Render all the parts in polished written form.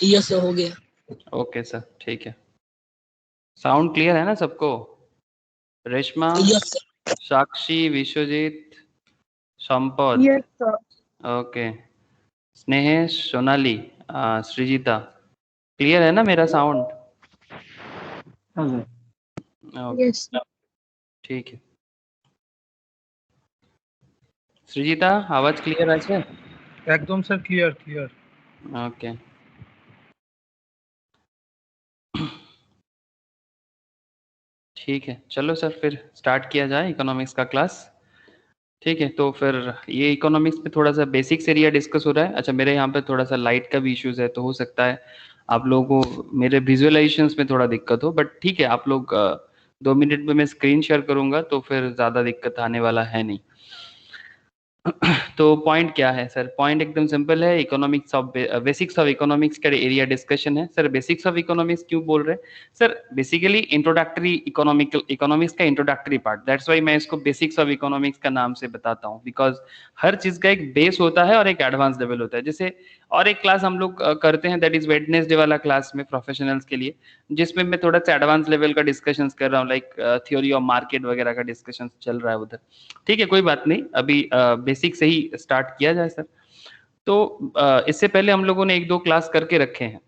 Yes sir, हो गया। Okay sir, ठीक है। साउंड क्लियर है ना सबको? Reshma, yes sir. Sakshi, Vishwajeet, Sampat, yes sir. Okay, Snehesh, Sonali, Srijita, clear है ना मेरा साउंड? Okay, yes sir. ठीक है। सृजिता, आवाज क्लियर আছে? एकदम सर, क्लियर क्लियर। ओके, ठीक है, चलो सर फिर स्टार्ट किया जाए इकोनॉमिक्स का क्लास। ठीक है, तो फिर ये इकोनॉमिक्स पे थोड़ा सा बेसिक्स एरिया डिस्कस हो रहा है। अच्छा, मेरे यहाँ पे थोड़ा सा लाइट का भी इश्यूज है, तो हो सकता है आप लोगों को मेरे विजुअलाइजेशंस में थोड़ा दिक्कत हो, बट ठीक है, आप लोग 2 मिनट में मैं स्क्रीन शेयर करूंगा, तो फिर ज़्यादा दिक्कत आने वाला है नहीं। तो पॉइंट क्या है सर? पॉइंट एकदम सिंपल है, economics of basics of economics का एरिया डिस्कशन है। सर बेसिक्स ऑफ इकोनॉमिक्स क्यों बोल रहे हैं? सर बेसिकली इंट्रोडक्टरी इकोनॉमिक्स का इंट्रोडक्टरी पार्ट, दैट्स वाई मैं इसको बेसिक्स ऑफ इकोनॉमिक्स का नाम से बताता हूँ, बिकॉज हर चीज का एक बेस होता है और एक एडवांस लेवल होता है। जैसे और एक क्लास हम लोग करते हैं, दैट इज वेडनेसडे वाला क्लास में प्रोफेशनल्स के लिए, जिसमें मैं थोड़ा सा एडवांस लेवल का डिस्कशंस कर रहा हूँ, लाइक थ्योरी ऑफ मार्केट वगैरह का डिस्कशन चल रहा है उधर। ठीक है, कोई बात नहीं, अभी बेसिक से ही स्टार्ट किया जाए सर। तो इससे पहले हम लोगों ने 1-2 क्लास करके रखे हैं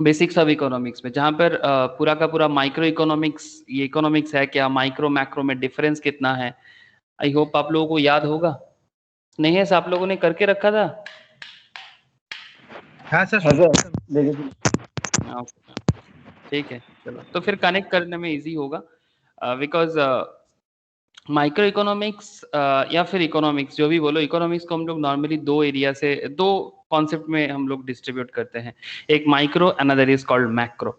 बेसिक्स ऑफ इकोनॉमिक्स में, जहां पर पूरा का पूरा माइक्रो इकोनॉमिक्स, ये इकोनॉमिक्स है क्या, माइक्रो मैक्रो में डिफरेंस कितना है, आई होप आप लोगों को याद होगा। नहीं है, आप लोगों ने करके रखा था? हाँ सर, ठीक है, चलो तो फिर कनेक्ट करने में इजी होगा, बिकॉज माइक्रो इकोनॉमिक्स या फिर इकोनॉमिक्स, जो भी बोलो, इकोनॉमिक्स को हम लोग नॉर्मली दो कॉन्सेप्ट में हम लोग डिस्ट्रीब्यूट करते हैं, एक micro, another is called macro.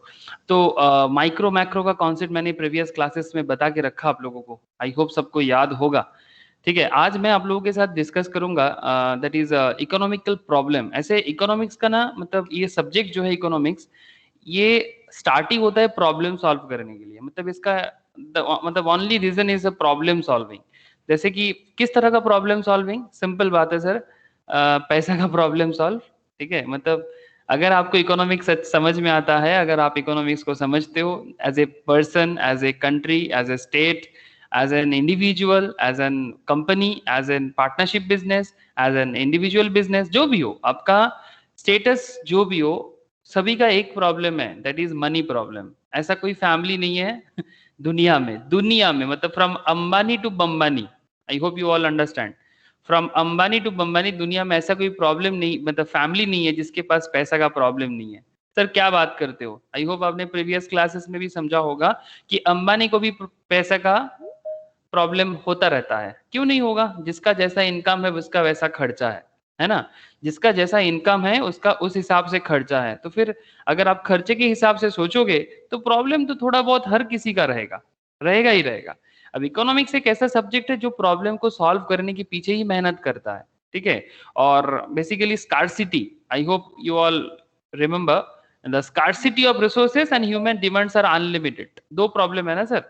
तो माइक्रो मैक्रो का कॉन्सेप्ट मैंने प्रीवियस क्लासेस में बता के रखा आप लोगों को, आई होप सबको याद होगा। ठीक है, आज मैं आप लोगों के साथ डिस्कस करूंगा दैट इज इकोनॉमिकल प्रॉब्लम। ऐसे इकोनॉमिक्स का ना, मतलब ये सब्जेक्ट जो है इकोनॉमिक्स, ये स्टार्टिंग होता है प्रॉब्लम सॉल्व करने के लिए, मतलब इसका मतलब only reason is a problem solving. जैसे कि किस तरह का प्रॉब्लम सॉल्विंग? सिंपल बात है सर, पैसा का प्रॉब्लम सॉल्व। ठीक है, मतलब अगर आपको इकोनॉमिक्स समझ में आता है, अगर आप इकोनॉमिक्स को समझते हो as a person, as a country, as a state, as an individual, as an company, as an partnership business, as an individual business, जो भी हो आपका स्टेटस, जो भी हो, सभी का एक प्रॉब्लम है, दैट इज मनी प्रॉब्लम। ऐसा कोई फैमिली नहीं है दुनिया में मतलब from Ambani to Bambani, I hope you all understand, from Ambani to Bambani, दुनिया में ऐसा कोई प्रॉब्लम नहीं, मतलब फैमिली नहीं है जिसके पास पैसा का प्रॉब्लम नहीं है। सर क्या बात करते हो? आई होप आपने प्रीवियस क्लासेस में भी समझा होगा कि अंबानी को भी पैसा का प्रॉब्लम होता रहता है। क्यों नहीं होगा? जिसका जैसा इनकम है उसका वैसा खर्चा है ना? जिसका जैसा इनकम है उसका उस हिसाब से खर्चा है। तो फिर अगर आप खर्चे के हिसाब से सोचोगे तो प्रॉब्लम तो थोड़ा बहुत हर किसी का रहेगा, रहेगा ही रहेगा। अब इकोनॉमिक्स एक ऐसा सब्जेक्ट है जो प्रॉब्लम को सॉल्व करने के पीछे ही मेहनत करता है। ठीक है, और basically scarcity, I hope you all remember the scarcity of resources and human demands are unlimited. दो प्रॉब्लम है ना सर,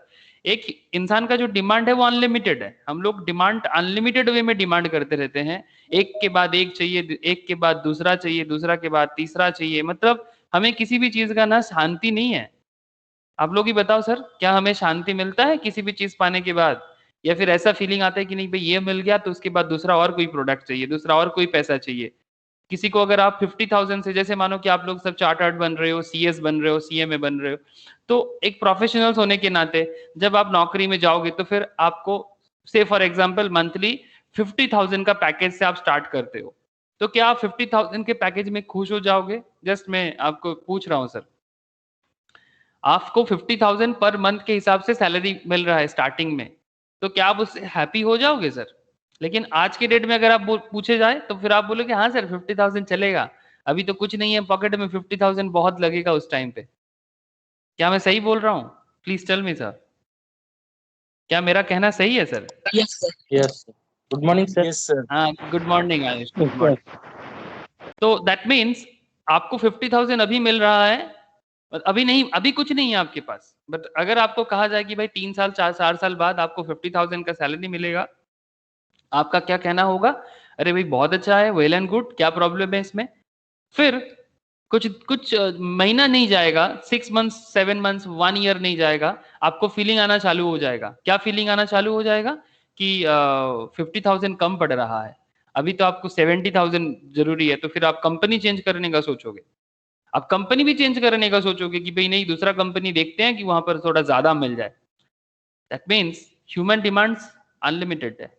एक इंसान का जो डिमांड है वो अनलिमिटेड है, हम लोग डिमांड अनलिमिटेड वे में डिमांड करते रहते हैं, एक के बाद एक चाहिए, एक के बाद दूसरा चाहिए, दूसरा के बाद तीसरा चाहिए, मतलब हमें किसी भी चीज का ना शांति नहीं है। आप लोग ही बताओ सर, क्या हमें शांति मिलता है किसी भी चीज पाने के बाद? या फिर ऐसा फीलिंग आता है कि नहीं भाई ये मिल गया तो उसके बाद दूसरा और कोई प्रोडक्ट चाहिए, दूसरा और कोई पैसा चाहिए। किसी को अगर आप 50,000 से, जैसे मानो कि आप लोग सब चार्टर्ड बन रहे हो, सीएस बन रहे हो, सीएमए बन रहे हो, तो एक प्रोफेशनल्स होने के नाते जब आप नौकरी में जाओगे तो फिर आपको से फॉर एग्जांपल मंथली 50,000 का पैकेज से आप स्टार्ट करते हो, तो क्या आप 50,000 के पैकेज में खुश हो जाओगे? जस्ट मैं आपको पूछ रहा हूँ सर, आपको 50,000 पर मंथ के हिसाब से सैलरी मिल रहा है स्टार्टिंग में, तो क्या आप उससे हैप्पी हो जाओगे सर? लेकिन आज के डेट में अगर आप पूछे जाए तो फिर आप बोलोगे हाँ सर 50,000 चलेगा, अभी तो कुछ नहीं है पॉकेट में, 50,000 बहुत लगेगा उस टाइम पे। क्या मैं सही बोल रहा हूँ? प्लीज टेल मी सर, क्या मेरा कहना सही है sir? Yes sir. Yes good morning sir. Yes sir. हाँ, good morning Ayush, good morning. तो दैट मीन्स आपको 50,000 अभी मिल रहा है, अभी नहीं, अभी कुछ नहीं है आपके पास, बट अगर आपको कहा जाए कि भाई 3 साल 4 साल बाद आपको 50,000 का सैलरी मिलेगा, आपका क्या कहना होगा? अरे भाई बहुत अच्छा है, वेल एंड गुड, क्या प्रॉब्लम है इसमें? फिर कुछ कुछ महीना नहीं जाएगा, 6 मंथ्स 7 मंथ्स 1 ईयर नहीं जाएगा, आपको फीलिंग आना चालू हो जाएगा। क्या फीलिंग आना चालू हो जाएगा कि 50,000 कम पड़ रहा है, अभी तो आपको 70,000 जरूरी है, तो फिर आप कंपनी चेंज करने का सोचोगे। आप कंपनी भी चेंज करने का सोचोगे कि भाई नहीं, दूसरा कंपनी देखते हैं कि वहां पर थोड़ा ज्यादा मिल जाए। That means human demands unlimited है,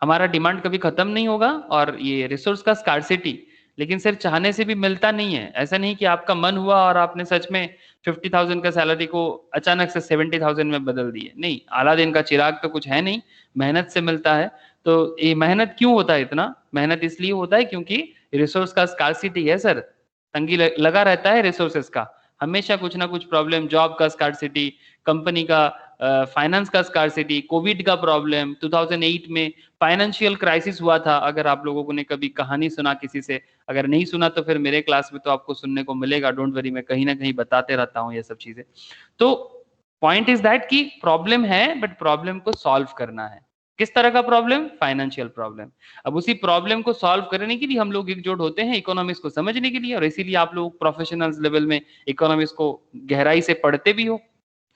हमारा डिमांड कभी खत्म नहीं होगा। और ये रिसोर्स का स्कार्सिटी, लेकिन सिर्फ चाहने से भी मिलता नहीं है। ऐसा नहीं कि आपका मन हुआ और आपने सच में 50,000 का सैलरी को अचानक से 70,000 में बदल दिए। नहीं, अलादीन का चिराग तो कुछ है नहीं, मेहनत से मिलता है। तो ये मेहनत क्यों होता है इतना? मेहनत इसलिए होता है क्योंकि रिसोर्स का स्कार्सिटी है सर, तंगी लगा रहता है रिसोर्सेस का, हमेशा कुछ ना कुछ प्रॉब्लम, जॉब का स्कार्सिटी, कंपनी का फाइनेंस का स्कार्सिटी, कोविड का प्रॉब्लम, 2008 में फाइनेंशियल क्राइसिस हुआ था। अगर आप लोगों ने कभी कहानी सुना किसी से, अगर नहीं सुना तो फिर मेरे क्लास में तो आपको सुनने को मिलेगा, डोंट वरी, मैं कहीं ना कहीं बताते रहता हूँ ये सब चीजें। तो पॉइंट इज दैट कि प्रॉब्लम है, बट प्रॉब्लम को सॉल्व करना है। किस तरह का प्रॉब्लम? Financial problem. अब उसी प्रॉब्लम को सॉल्व करने के लिए हम लोग एकजुट होते हैं इकोनॉमिक्स को समझने के लिए, और इसीलिए आप लोग प्रोफेशनल्स लेवल में इकोनॉमिक्स को गहराई से पढ़ते भी हो।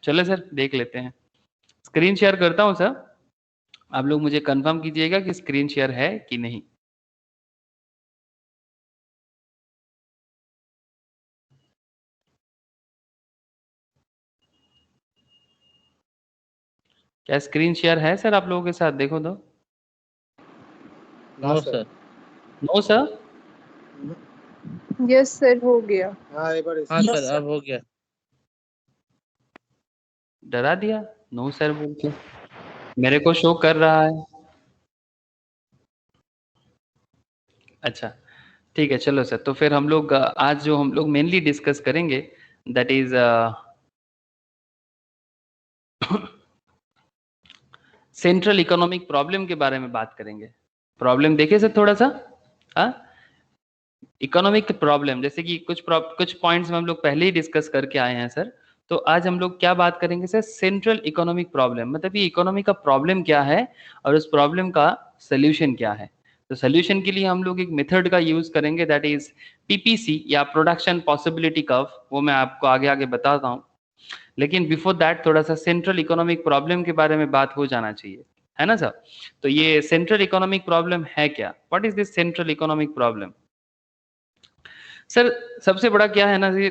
चलो सर देख लेते हैं, स्क्रीन शेयर करता हूं सर, आप लोग मुझे कंफर्म कीजिएगा कि स्क्रीन शेयर है कि नहीं। क्या स्क्रीन शेयर है सर आप लोगों के साथ? देखो तो। No sir. No sir? Yes sir, हो गया। हाँ सर, अब हो गया। डरा दिया नो सर बोल के, मेरे को शो कर रहा है। अच्छा ठीक है, चलो सर, तो फिर हम लोग आज जो हम लोग मेनली डिस्कस करेंगे that is central economic problem के बारे में बात करेंगे। प्रॉब्लम देखे सर थोड़ा सा, हाँ, इकोनॉमिक प्रॉब्लम, जैसे कि कुछ पॉइंट्स में हम लोग पहले ही डिस्कस करके आए हैं सर। तो आज हम लोग क्या बात करेंगे सर? सेंट्रल इकोनॉमिक प्रॉब्लम, मतलब ये इकोनॉमी का प्रॉब्लम क्या है और उस प्रॉब्लम का सोल्यूशन क्या है। तो सोल्यूशन के लिए हम लोग एक मेथड का यूज करेंगे दैट इज पीपीसी या प्रोडक्शन पॉसिबिलिटी कर्व, वो मैं आपको आगे आगे बताता हूँ। लेकिन बिफोर दैट थोड़ा सा सेंट्रल इकोनॉमिक प्रॉब्लम के बारे में बात हो जाना चाहिए, है ना सर? तो ये सेंट्रल इकोनॉमिक प्रॉब्लम है क्या? What is this central economic problem? Sir सबसे बड़ा क्या है ना जी,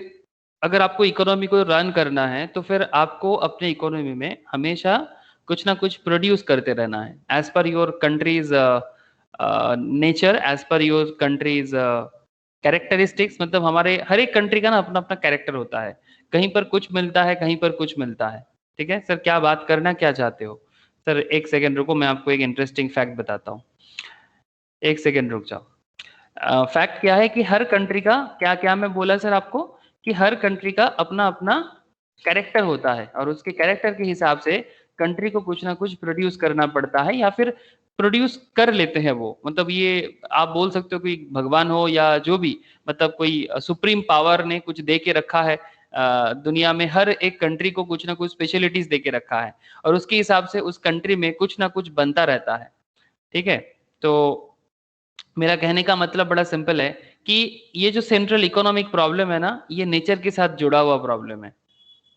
अगर आपको इकोनॉमी को रन करना है तो फिर आपको अपने इकोनॉमी में हमेशा कुछ ना कुछ प्रोड्यूस करते रहना है as per your country's nature, as per your country's characteristics. मतलब हमारे हर एक कंट्री का ना अपना अपना कैरेक्टर होता है, कहीं पर कुछ मिलता है, कहीं पर कुछ मिलता है। ठीक है सर, क्या बात करना क्या चाहते हो? सर एक सेकेंड रुको, मैं आपको एक इंटरेस्टिंग फैक्ट बताता हूँ, एक सेकेंड रुक जाओ। फैक्ट क्या है कि हर कंट्री का क्या क्या मैं बोला सर आपको, कि हर कंट्री का अपना अपना कैरेक्टर होता है, और उसके कैरेक्टर के हिसाब से कंट्री को कुछ ना कुछ प्रोड्यूस करना पड़ता है, या फिर प्रोड्यूस कर लेते हैं वो। मतलब ये आप बोल सकते हो कोई भगवान हो या जो भी, मतलब कोई सुप्रीम पावर ने कुछ दे के रखा है दुनिया में, हर एक कंट्री को कुछ ना कुछ स्पेशलिटीज दे के रखा है, और उसके हिसाब से उस कंट्री में कुछ ना कुछ बनता रहता है। ठीक है, तो मेरा कहने का मतलब बड़ा सिंपल है कि ये जो सेंट्रल इकोनॉमिक प्रॉब्लम है ना, ये नेचर के साथ जुड़ा हुआ प्रॉब्लम है।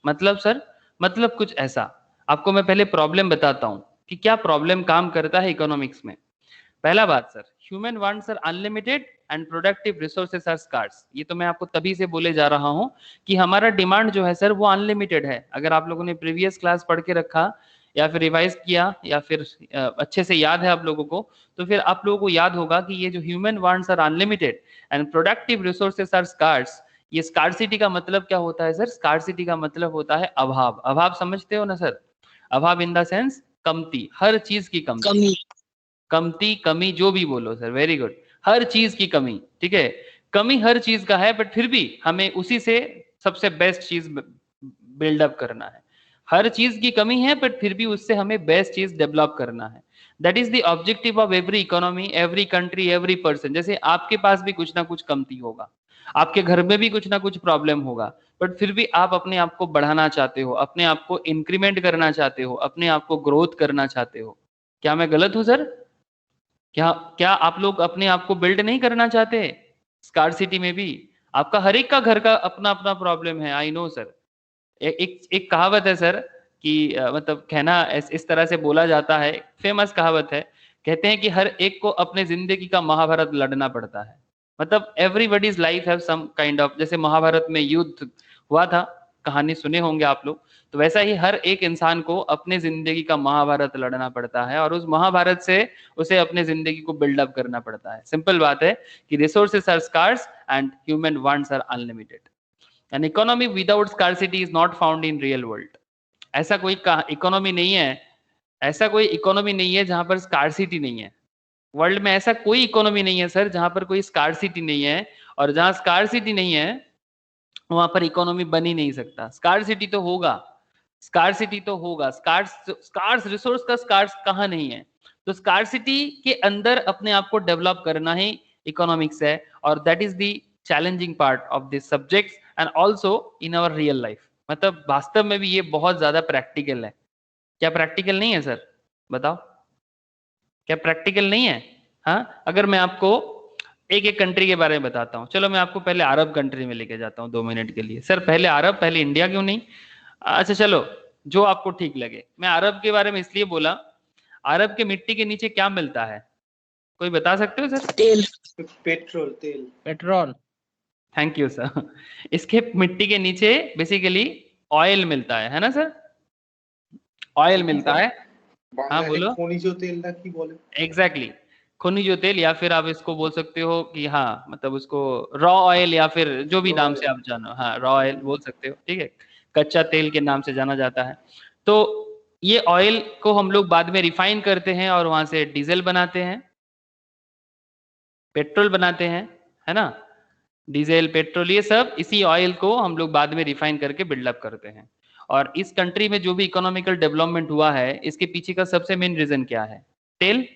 मतलब सर, मतलब कुछ ऐसा, आपको मैं पहले प्रॉब्लम बताता हूँ कि क्या प्रॉब्लम काम करता है इकोनॉमिक्स में। पहला बात sir, human wants are unlimited and productive resources are scarce. ये तो मैं आपको तभी से बोले जा रहा हूँ कि हमारा डिमांड जो है सर वो अनलिमिटेड है। अगर आप लोगों ने प्रीवियस क्लास पढ़ के रखा या फिर रिवाइज किया या फिर अच्छे से याद है आप लोगों को, तो फिर आप लोगों को याद होगा कि ये जो human wants are unlimited and productive resources are scarce, ये स्कार्सिटी का मतलब क्या होता है सर? स्कार्सिटी का मतलब होता है अभाव। अभाव समझते हो ना सर? अभाव इन द सेंस कमती, हर चीज की कमती, कमी। कमती, कमी, जो भी बोलो सर, वेरी गुड, हर चीज की कमी। ठीक है, कमी हर चीज का है, बट फिर भी हमें उसी से सबसे बेस्ट चीज बिल्डअप करना है। हर चीज की कमी है, बट फिर भी उससे हमें बेस्ट चीज डेवलप करना है। That is the objective of every economy, every country, every person. जैसे आपके पास भी कुछ ना कुछ कमती होगा, आपके घर में भी कुछ ना कुछ प्रॉब्लम होगा, बट फिर भी आप अपने आप को बढ़ाना चाहते हो, अपने आप को इंक्रीमेंट करना चाहते हो, अपने आप को ग्रोथ करना चाहते हो। क्या मैं गलत हूं सर? क्या क्या आप लोग अपने आप को बिल्ड नहीं करना चाहते? स्कार्सिटी में भी आपका हर एक का घर का अपना अपना प्रॉब्लम है, आई नो सर। एक कहावत है सर कि मतलब कहना इस तरह से बोला जाता है, फेमस कहावत है, कहते हैं कि हर एक को अपने जिंदगी का महाभारत लड़ना पड़ता है। मतलब everybody's life have some kind of, जैसे महाभारत में युद्ध हुआ था, कहानी सुने होंगे आप लोग, तो वैसा ही हर एक इंसान को अपने जिंदगी का महाभारत लड़ना पड़ता है और उस महाभारत से उसे अपने जिंदगी को बिल्डअप करना पड़ता है। सिंपल बात है कि resources are scarce and human wants are unlimited. An economy without scarcity is not found in real world. ऐसा कोई इकोनॉमी नहीं है, ऐसा कोई इकोनॉमी नहीं है जहां पर स्कार्सिटी नहीं है। वर्ल्ड में ऐसा कोई इकोनॉमी नहीं है सर जहां पर कोई स्कार्सिटी नहीं है, और जहां स्कार्सिटी नहीं है वहां पर इकोनॉमी बन ही नहीं सकता। स्कार्सिटी तो होगा, स्कार्सिटी तो होगा, स्कार्स रिसोर्स का स्कार्स कहाँ नहीं है। तो स्कार्सिटी के अंदर अपने आप को डेवलप करना ही इकोनॉमिक्स है, और that is the challenging part of this subjects and also in our real life. मतलब वास्तव में भी ये बहुत ज्यादा प्रैक्टिकल है। क्या प्रैक्टिकल नहीं है सर, बताओ, क्या प्रैक्टिकल नहीं है? हाँ, अगर मैं आपको एक एक कंट्री के बारे में बताता हूँ, चलो मैं आपको पहले अरब कंट्री में लेके जाता हूँ 2 मिनट के लिए। सर पहले अरब, पहले इंडिया क्यों नहीं? अच्छा चलो, जो आपको ठीक लगे। मैं अरब के बारे में इसलिए बोला, अरब के मिट्टी के नीचे क्या मिलता है, कोई बता सकते हो सर? तेल। पेट्रोल, तेल, पेट्रोल। Thank you sir. इसके मिट्टी के नीचे बेसिकली ऑयल मिलता है ना सर? ऑयल मिलता है। हाँ बोलो। खनिज तेल ना की बोले? एग्जैक्टली, खनिज तेल, या फिर आप इसको बोल सकते हो कि हाँ मतलब उसको रॉ ऑयल, या फिर जो भी नाम से आप जानो, हाँ रॉ ऑयल बोल सकते हो, ठीक है, कच्चा तेल के नाम से जाना जाता है। तो ये ऑयल को हम लोग बाद में रिफाइन करते हैं और वहां से डीजल बनाते हैं, पेट्रोल बनाते हैं, है ना? डीजल, पेट्रोल, ये सब इसी ऑयल को हम लोग बाद में रिफाइन करके बिल्डअप करते हैं। और इस कंट्री में जो भी इकोनॉमिकल डेवलपमेंट हुआ है, इसके पीछे का सबसे मेन रीजन क्या है? तेल।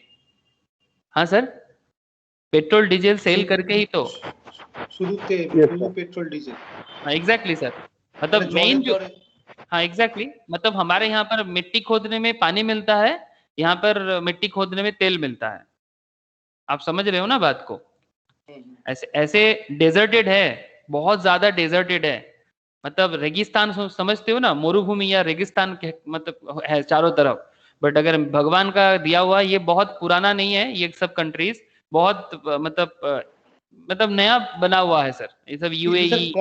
हाँ सर, पेट्रोल डीजल सेल करके ही तो। शुरू पेट्रोल डीजल। हाँ एग्जैक्टली सर, मतलब मेन जो, हाँ एग्जैक्टली, मतलब हमारे यहाँ पर मिट्टी खोदने में पानी मिलता है, यहाँ पर मिट्टी खोदने में तेल मिलता है। आप समझ रहे हो ना बात को? ऐसे ऐसे डेजर्टेड है, बहुत ज्यादा डेजर्टेड है, मतलब रेगिस्तान समझते हो ना, मरुभूमि या रेगिस्तान के मतलब है चारों तरफ। बट अगर भगवान का दिया हुआ, ये बहुत पुराना नहीं है, ये सब कंट्रीज बहुत मतलब नया बना हुआ है सर, ये सब यूएई।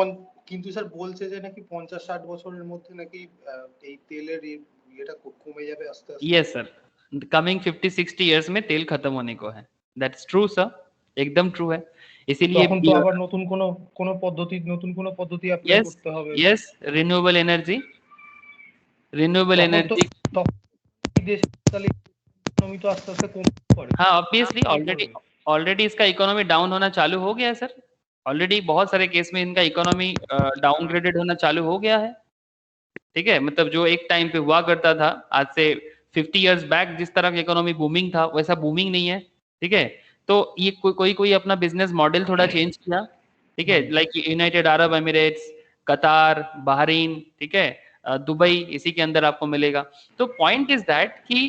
কিন্তু স্যার বলছে যে নাকি 50-60 বছরের মধ্যে নাকি এই তেলের এটা কমে যাবে আস্তে আস্তে। यस सर, कमिंग 50-60 इयर्स में तेल खत्म होने को है। दैट्स ट्रू सर, एकदम ट्रू है। इसीलिए তখন তো আবার নতুন কোন পদ্ধতি অ্যাপ্লাই করতে হবে। Yes, renewable energy, renewable energy. দেশ তাহলে ইকোনমি তো আস্তে আস্তে কমে পড়ে। हाँ ऑब्वियसली, ऑलरेडी इसका इकोनॉमी डाउन होना चालू हो गया है सर। ऑलरेडी बहुत सारे केस में इनका इकोनॉमी डाउनग्रेडेड होना चालू हो गया है, ठीक है। मतलब जो एक टाइम पे हुआ करता था, आज से 50 इयर्स बैक जिस तरह की इकोनॉमी बूमिंग था, वैसा बूमिंग नहीं है, ठीक है। तो ये कोई अपना बिजनेस मॉडल थोड़ा चेंज किया, ठीक है, लाइक यूनाइटेड अरब एमिरेट्स, कतार, बहरीन, ठीक है, दुबई, इसी के अंदर आपको मिलेगा। तो पॉइंट इज दैट कि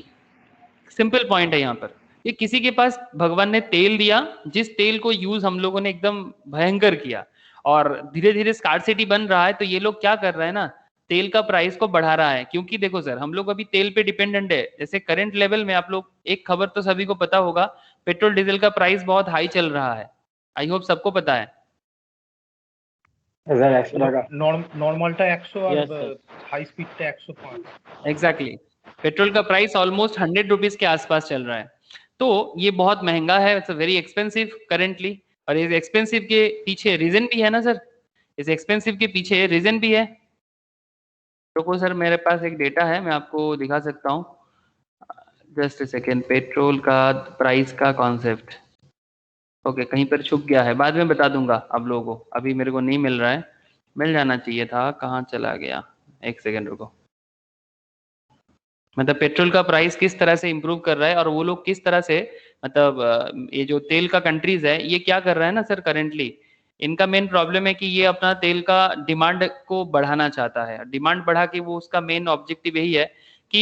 सिंपल पॉइंट है यहाँ पर, कि किसी के पास भगवान ने तेल दिया, जिस तेल को यूज हम लोगों ने एकदम भयंकर किया, और धीरे धीरे स्कार्सिटी बन रहा है, तो ये लोग क्या कर रहे हैं ना, तेल का प्राइस को बढ़ा रहा है। क्योंकि देखो सर, हम लोग अभी तेल पे डिपेंडेंट है। जैसे करंट लेवल में आप लोग, एक खबर तो सभी को पता होगा, पेट्रोल डीजल का प्राइस बहुत हाई चल रहा है। आई होप सबको पता है। नॉर्मलটা 100 और हाई स्पीडটা 105। एग्जैक्टली, पेट्रोल का प्राइस ऑलमोस्ट 100 रुपीज के आसपास चल रहा है। तो ये बहुत महंगा है, इट्स वेरी एक्सपेंसिव करेंटली। और इस एक्सपेंसिव के पीछे रीजन भी है ना सर, इस एक्सपेंसिव के पीछे रीजन भी है। रुको सर, मेरे पास एक डेटा है, मैं आपको दिखा सकता हूँ, जस्ट अ सेकेंड। पेट्रोल का प्राइस का कॉन्सेप्ट, ओके, कहीं पर छुप गया है, बाद में बता दूंगा आप लोगों को, अभी मेरे को नहीं मिल रहा है, मिल जाना चाहिए था, कहाँ चला गया, एक सेकेंड रुको। मतलब पेट्रोल का प्राइस किस तरह से इंप्रूव कर रहा है, और वो लोग किस तरह से, मतलब ये जो तेल का कंट्रीज है, ये क्या कर रहा है ना सर, करेंटली इनका मेन प्रॉब्लम है कि ये अपना तेल का डिमांड को बढ़ाना चाहता है। डिमांड बढ़ा के वो, उसका मेन ऑब्जेक्टिव यही है कि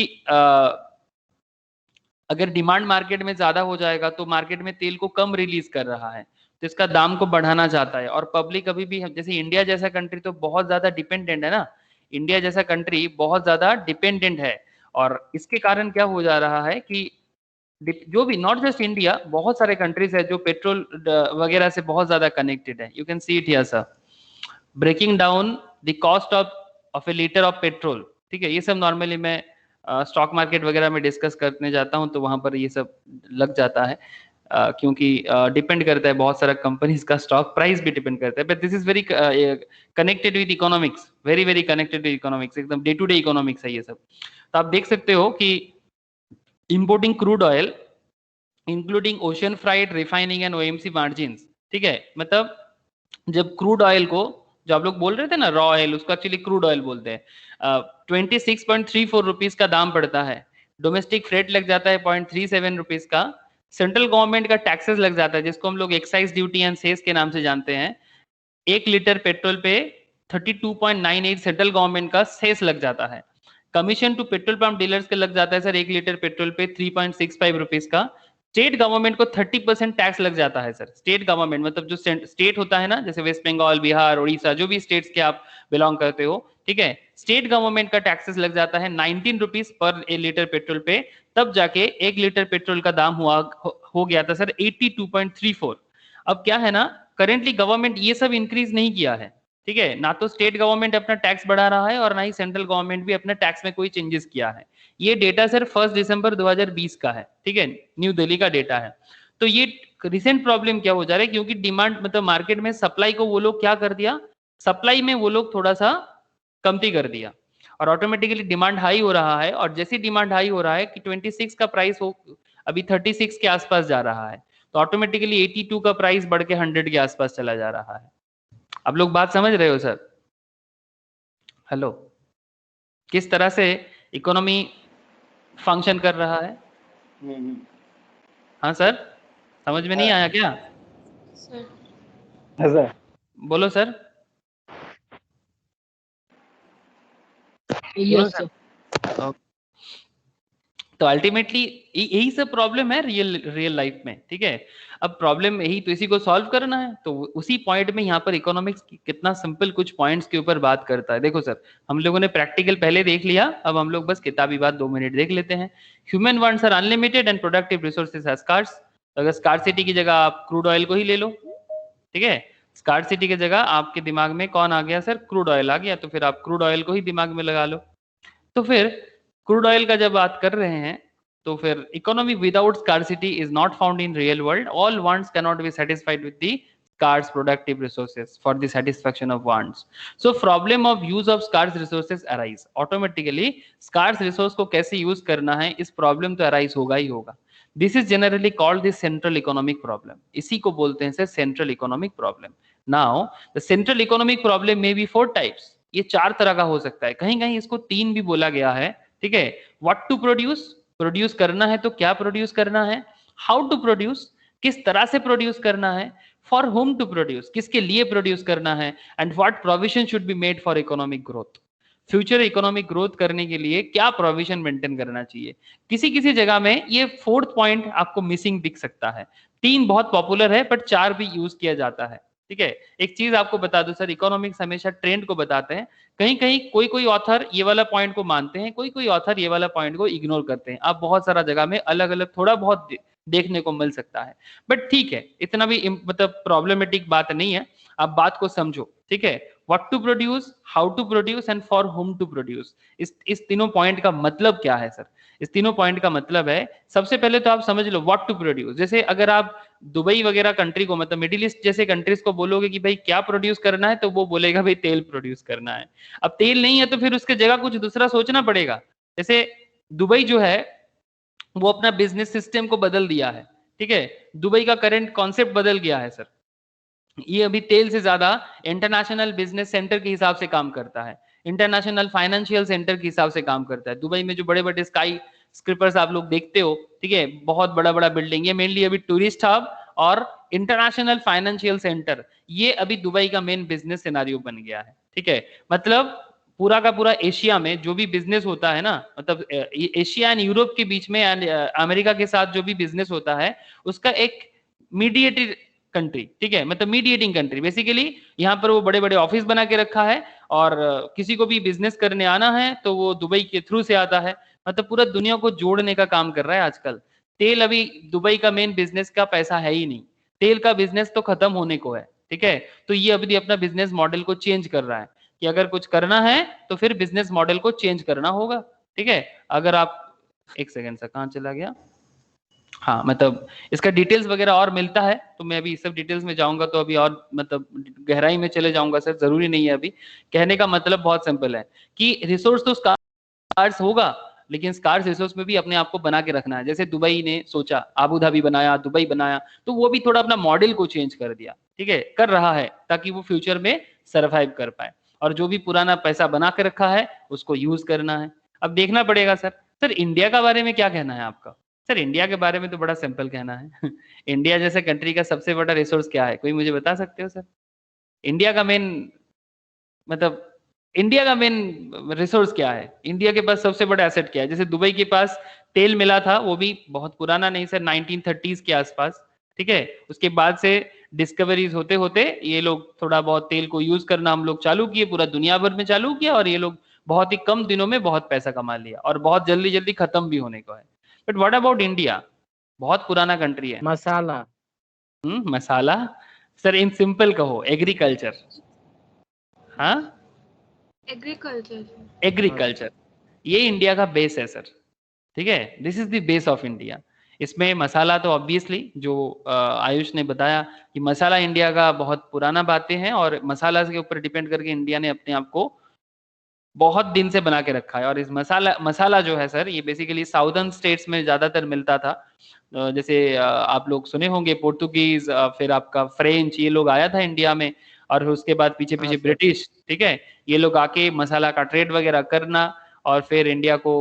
अगर डिमांड मार्केट में ज्यादा हो जाएगा, तो मार्केट में तेल को कम रिलीज कर रहा है, तो इसका दाम को बढ़ाना चाहता है। और पब्लिक अभी भी, जैसे इंडिया जैसा कंट्री तो बहुत ज्यादा डिपेंडेंट है ना, इंडिया जैसा कंट्री बहुत ज्यादा डिपेंडेंट है, और इसके कारण क्या हो जा रहा है कि जो भी, नॉट जस्ट इंडिया, बहुत सारे कंट्रीज है जो पेट्रोल वगैरह से बहुत ज्यादा कनेक्टेड है। You can see it here sir, breaking down the cost of a litre of petrol. ठीक है, ये सब नॉर्मली मैं स्टॉक मार्केट वगैरह में डिस्कस करने जाता हूँ तो वहां पर ये सब लग जाता है, क्योंकि डिपेंड करता है, बहुत सारा कंपनीज का स्टॉक प्राइस भी डिपेंड करता है। But this is very connected with economics, very very connected with economics, एकदम डे टू डे इकोनॉमिक्स है ये सब। तो आप देख सकते हो कि importing crude oil including ocean freight, refining and OMC margins. ठीक है, मतलब जब क्रूड ऑयल को, जो आप लोग बोल रहे थे ना रॉ ऑयल, उसको एक्चुअली क्रूड ऑयल बोलते हैं, 26.34 रुपीज का दाम पड़ता है, डोमेस्टिक फ्रेट लग जाता है 0.37 रुपीज का, सेंट्रल गवर्नमेंट का टैक्सेस लग जाता है जिसको हम लोग एक्साइज ड्यूटी एंड सेस के नाम से जानते हैं। 1 लीटर पेट्रोल पे 32.98 सेंट्रल गवर्नमेंट का सेस लग जाता है। Commission to petrol pump dealers के लग जाता है सर 1 लीटर पेट्रोल पे 3.65 रुपीज का। स्टेट गवर्नमेंट को 30% टैक्स लग जाता है सर। स्टेट गवर्नमेंट मतलब जो स्टेट होता है ना, जैसे वेस्ट बंगाल, बिहार, उड़ीसा, जो भी स्टेट्स के आप बिलोंग करते हो, ठीक है, स्टेट गवर्नमेंट का टैक्सेस लग जाता है 19 रुपीज पर लीटर पेट्रोल पे। तब जाके 1 लीटर पेट्रोल का दाम हो गया था सर 82.34। अब क्या है ना, करेंटली गवर्नमेंट ये सब इंक्रीज नहीं किया है, ठीक है, ना तो स्टेट गवर्नमेंट अपना टैक्स बढ़ा रहा है और ना ही सेंट्रल गवर्नमेंट भी अपने टैक्स में कोई चेंजेस किया है। ये डेटा सर 1 दिसंबर 2020 का है, ठीक है, न्यू दिल्ली का डेटा है। तो ये रिसेंट प्रॉब्लम क्या हो जा रहा है, क्योंकि डिमांड मतलब मार्केट में सप्लाई को वो लोग क्या कर दिया, सप्लाई में वो लोग थोड़ा सा कमती कर दिया और ऑटोमेटिकली डिमांड हाई हो रहा है। और जैसी डिमांड हाई हो रहा है कि 26 का प्राइस हो अभी 36 के आसपास जा रहा है, तो ऑटोमेटिकली 82 का प्राइस बढ़ के 100 के आसपास चला जा रहा है। आप लोग बात समझ रहे हो सर? हेलो, किस तरह से इकोनॉमी फंक्शन कर रहा है? हाँ सर, समझ में नहीं आया क्या? सर बोलो सर। Yes sir. तो अल्टीमेटली यही सब प्रॉब्लम है रियल लाइफ में, ठीक है। अब प्रॉब्लम यही, तो इसी को सॉल्व करना है। तो उसी पॉइंट में यहाँ पर इकोनॉमिक्स कितना सिंपल कुछ पॉइंट्स के ऊपर बात करता है। देखो सर, हम लोगों ने प्रैक्टिकल पहले देख लिया, अब हम लोग बस किताबी बात 2 मिनट देख लेते हैं। Human wants are unlimited and productive resources are scarce. अगर स्कार्सिटी की जगह आप क्रूड ऑयल को ही ले लो, ठीक है, स्कार्सिटी की जगह आपके दिमाग में कौन आ गया सर? क्रूड ऑयल आ गया, तो फिर आप क्रूड ऑयल को ही दिमाग में लगा लो। तो फिर क्रूड ऑयल का जब बात कर रहे हैं तो फिर economy without scarcity is not found in real world. All wants can not be satisfied with the scarce productive resources for the satisfaction of wants. So problem of use of scarce resources arise. Automatically scarce resource को कैसे use करना है, इस problem तो arise होगा ही होगा। This is generally called the central economic problem. इसी को बोलते हैं sir central economic problem. Now the central economic problem may be 4 types. ये 4 तरह का हो सकता है, कहीं कहीं इसको 3 भी बोला गया है, ठीक है। What to produce, प्रोड्यूस करना है तो क्या प्रोड्यूस करना है, हाउ टू प्रोड्यूस, किस तरह से प्रोड्यूस करना है, फॉर होम टू प्रोड्यूस, किसके लिए प्रोड्यूस करना है, and what provision should be made for economic growth. Future economic growth करने के लिए क्या प्रोविजन मेंटेन करना चाहिए। किसी किसी जगह में ये 4th पॉइंट आपको मिसिंग दिख सकता है। 3 बहुत पॉपुलर है बट 4 भी यूज किया जाता है, ठीक है। एक चीज आपको बता दो सर, इकोनॉमिक्स हमेशा ट्रेंड को बताते हैं। कहीं कहीं कोई कोई ऑथर ये वाला पॉइंट को मानते हैं, कोई कोई ऑथर ये वाला पॉइंट को इग्नोर करते हैं। आप बहुत सारा जगह में अलग अलग थोड़ा बहुत देखने को मिल सकता है, बट ठीक है, इतना भी मतलब प्रॉब्लमेटिक बात नहीं है। आप बात को समझो, ठीक है। What to produce, how to produce and for whom to produce, इस तीनों पॉइंट का मतलब क्या है सर? इस तीनों पॉइंट का मतलब है, सबसे पहले तो आप समझ लो व्हाट टू प्रोड्यूस। जैसे अगर आप दुबई वगैरह कंट्री को, मतलब मिडिल ईस्ट जैसे कंट्रीज को बोलोगे कि भाई क्या प्रोड्यूस करना है, तो वो बोलेगा भाई तेल प्रोड्यूस करना है। अब तेल नहीं है तो फिर उसके जगह कुछ दूसरा सोचना पड़ेगा। जैसे दुबई जो है वो अपना बिजनेस सिस्टम को बदल दिया है, ठीक है। दुबई का करंट कॉन्सेप्ट बदल गया है सर। ये अभी तेल से ज्यादा इंटरनेशनल बिजनेस सेंटर के हिसाब से काम करता है, इंटरनेशनल फाइनेंशियल सेंटर के हिसाब से काम करता है। दुबई में जो बड़े बड़े स्काई स्क्रिपर्स आप लोग देखते हो, ठीक है, बहुत बड़ा बड़ा बिल्डिंग, ये मेनली अभी टूरिस्ट हब और इंटरनेशनल फाइनेंशियल सेंटर, ये अभी दुबई का मेन बिजनेस सिनेरियो बन गया है, ठीक है। मतलब पूरा का पूरा एशिया में जो भी बिजनेस होता है ना, मतलब एशिया एंड यूरोप के बीच में एंड अमेरिका के साथ जो भी बिजनेस होता है, उसका एक मीडिएटेड कंट्री, ठीक है, मतलब मीडिएटिंग कंट्री। बेसिकली यहाँ पर वो बड़े बड़े ऑफिस बना के रखा है और किसी को भी बिजनेस करने आना है तो वो दुबई के थ्रू से आता है, मतलब पूरा दुनिया को जोड़ने का काम कर रहा है आजकल। तेल अभी दुबई का मेन बिजनेस का पैसा है ही नहीं, तेल का बिजनेस तो खत्म होने को है, ठीक है। तो ये अभी अपना बिजनेस मॉडल को चेंज कर रहा है कि अगर कुछ करना है तो फिर बिजनेस मॉडल को चेंज करना होगा, ठीक है। अगर आप एक सेकंड से कहाँ चला गया, हाँ, मतलब इसका डिटेल्स वगैरह और मिलता है तो मैं अभी इस सब डिटेल्स में जाऊंगा तो अभी और मतलब गहराई में चले जाऊंगा सर, जरूरी नहीं है अभी। कहने का मतलब बहुत सिंपल है कि रिसोर्स तो स्कार्स होगा, लेकिन स्कार्स रिसोर्स में भी अपने आप को बना के रखना है। जैसे दुबई ने सोचा, आबू धाबी बनाया, दुबई बनाया, तो वो भी थोड़ा अपना मॉडल को चेंज कर दिया, ठीक है, कर रहा है ताकि वो फ्यूचर में सर्वाइव कर पाए। और जो भी पुराना पैसा बना के रखा है उसको यूज करना है। अब देखना पड़ेगा सर। सर इंडिया का बारे में क्या कहना है आपका? सर इंडिया के बारे में तो बड़ा सिंपल कहना है इंडिया जैसे कंट्री का सबसे बड़ा रिसोर्स क्या है, कोई मुझे बता सकते हो सर? इंडिया का मेन मतलब इंडिया का मेन रिसोर्स क्या है? इंडिया के पास सबसे बड़ा एसेट क्या है? जैसे दुबई के पास तेल मिला था, वो भी बहुत पुराना नहीं सर, 1930s के आसपास, ठीक है। उसके बाद से डिस्कवरीज होते होते ये लोग थोड़ा बहुत तेल को यूज करना हम लोग चालू किए, पूरा दुनिया भर में चालू किया, और ये लोग बहुत ही कम दिनों में बहुत पैसा कमा लिया और बहुत जल्दी जल्दी खत्म भी होने को है। But what about India? बहुत पुराना कंट्री है। मसाला। मसाला? सर इन सिंपल कहो, एग्रीकल्चर। हाँ, एग्रीकल्चर। एग्रीकल्चर, ये इंडिया का बेस है सर, ठीक है। This is the base of India. इसमें मसाला तो ऑब्वियसली जो आयुष ने बताया कि मसाला इंडिया का बहुत पुराना बातें हैं, और मसाला के ऊपर डिपेंड करके इंडिया ने अपने आप को बहुत दिन से बना के रखा है। और इस मसाला जो है सर, ये बेसिकली साउदर्न स्टेट्स में ज्यादातर मिलता था। जैसे आप लोग सुने होंगे पोर्तुगीज, फिर आपका फ्रेंच, ये लोग आया था इंडिया में, और उसके बाद पीछे पीछे ब्रिटिश, ठीक है, ये लोग आके मसाला का ट्रेड वगैरह करना, और फिर इंडिया को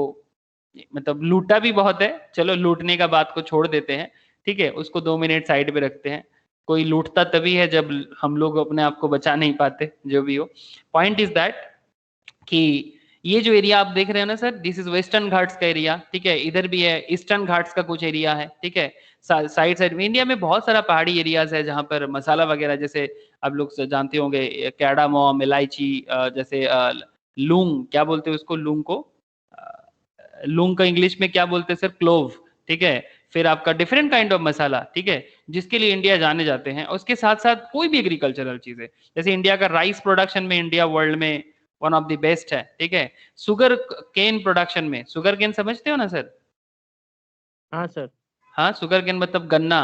मतलब लूटा भी बहुत है। चलो लूटने का बात को छोड़ देते हैं, ठीक है, उसको 2 मिनट साइड पे रखते हैं। कोई लूटता तभी है जब हम लोग अपने आप को बचा नहीं पाते, जो भी हो। पॉइंट इज दैट कि ये जो एरिया आप देख रहे हैं ना sir, this is western Ghats का एरिया, ठीक है। इधर भी है ईस्टर्न घाट्स का कुछ एरिया है, ठीक है। साइड साइड में इंडिया में बहुत सारा पहाड़ी एरियाज है जहाँ पर मसाला वगैरह, जैसे आप लोग जानते होंगे कैडामोम, इलायची, जैसे लूंग, क्या बोलते हैं उसको, लूंग को, लूंग का इंग्लिश में क्या बोलते हैं सर? क्लोव, ठीक है। फिर आपका डिफरेंट काइंड ऑफ मसाला, ठीक है, जिसके लिए इंडिया जाने जाते हैं। उसके साथ साथ कोई भी एग्रीकल्चरल चीज है, जैसे इंडिया का राइस प्रोडक्शन में इंडिया वर्ल्ड में वन ऑफ द बेस्ट है, ठीक है। शुगर केन प्रोडक्शन में, शुगर केन समझते हो ना सर? हाँ सर। हाँ, शुगर केन मतलब गन्ना,